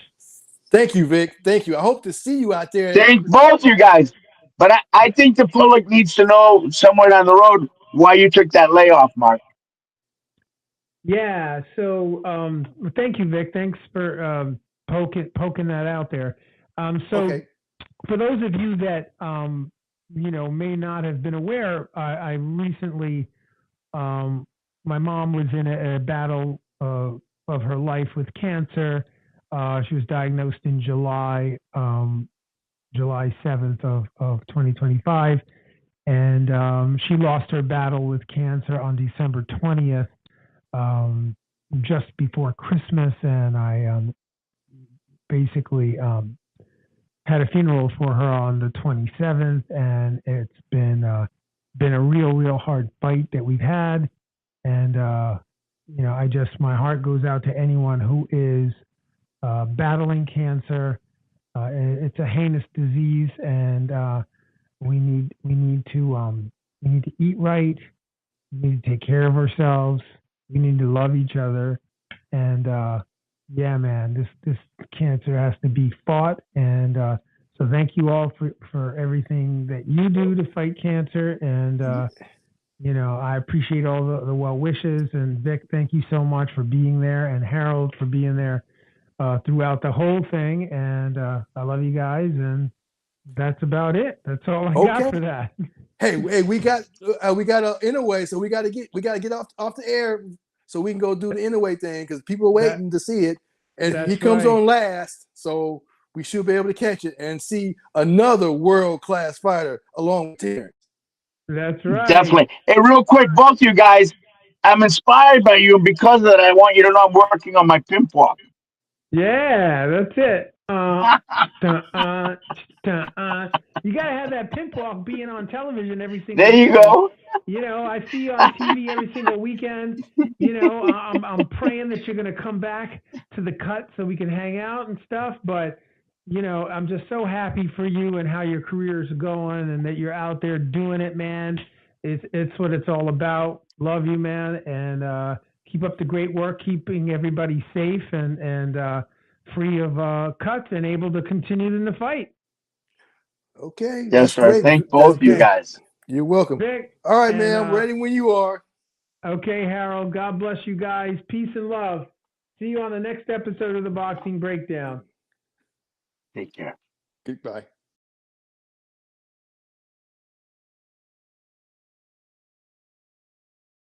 Speaker 3: Thank you, Vic. Thank you. I hope to see you out there.
Speaker 4: Thank both you guys. But I think the public needs to know somewhere down the road why you took that layoff, Mark.
Speaker 2: Yeah. So thank you, Vic. Thanks for poking that out there. For those of you that may not have been aware, I recently, my mom was in a battle of her life with cancer. She was diagnosed in July 7th of 2025, and she lost her battle with cancer on December 20th, just before Christmas, and I basically had a funeral for her on the 27th, and it's been a real hard fight that we've had, and my heart goes out to anyone who is battling cancer. It's a heinous disease, and we need to eat right. We need to take care of ourselves. We need to love each other, and this cancer has to be fought. And so thank you all for everything that you do to fight cancer. And I appreciate all the well wishes. And Vic, thank you so much for being there, and Harold for being there throughout the whole thing. And I love you guys, and that's about it. That's all I got for that.
Speaker 3: Hey, we got an Inaway, so we got to get off the air so we can go do the Inaway thing, because people are waiting to see it, and he comes on last, so we should be able to catch it and see another world-class fighter along with Terrence.
Speaker 2: That's right.
Speaker 4: Definitely. Hey, real quick, both of you guys, I'm inspired by you, and because of that, I want you to know I'm working on my pimp walk.
Speaker 2: Yeah, that's it. You gotta have that pimp walk being on television every single.
Speaker 4: There you go.
Speaker 2: I see you on TV every single weekend. I'm praying that you're gonna come back to the cut so we can hang out and stuff. But I'm just so happy for you and how your career is going, and that you're out there doing it, man. It's what it's all about. Love you, man, and keep up the great work, keeping everybody safe and free of cuts and able to continue in the fight.
Speaker 3: Okay.
Speaker 4: Yes, sir.
Speaker 3: Great.
Speaker 4: Thank both you guys.
Speaker 3: You're welcome.
Speaker 2: Vic,
Speaker 3: all right, man. I'm ready when you are.
Speaker 2: Okay, Harold. God bless you guys. Peace and love. See you on the next episode of the Boxing Breakdown.
Speaker 4: Take care.
Speaker 3: Goodbye.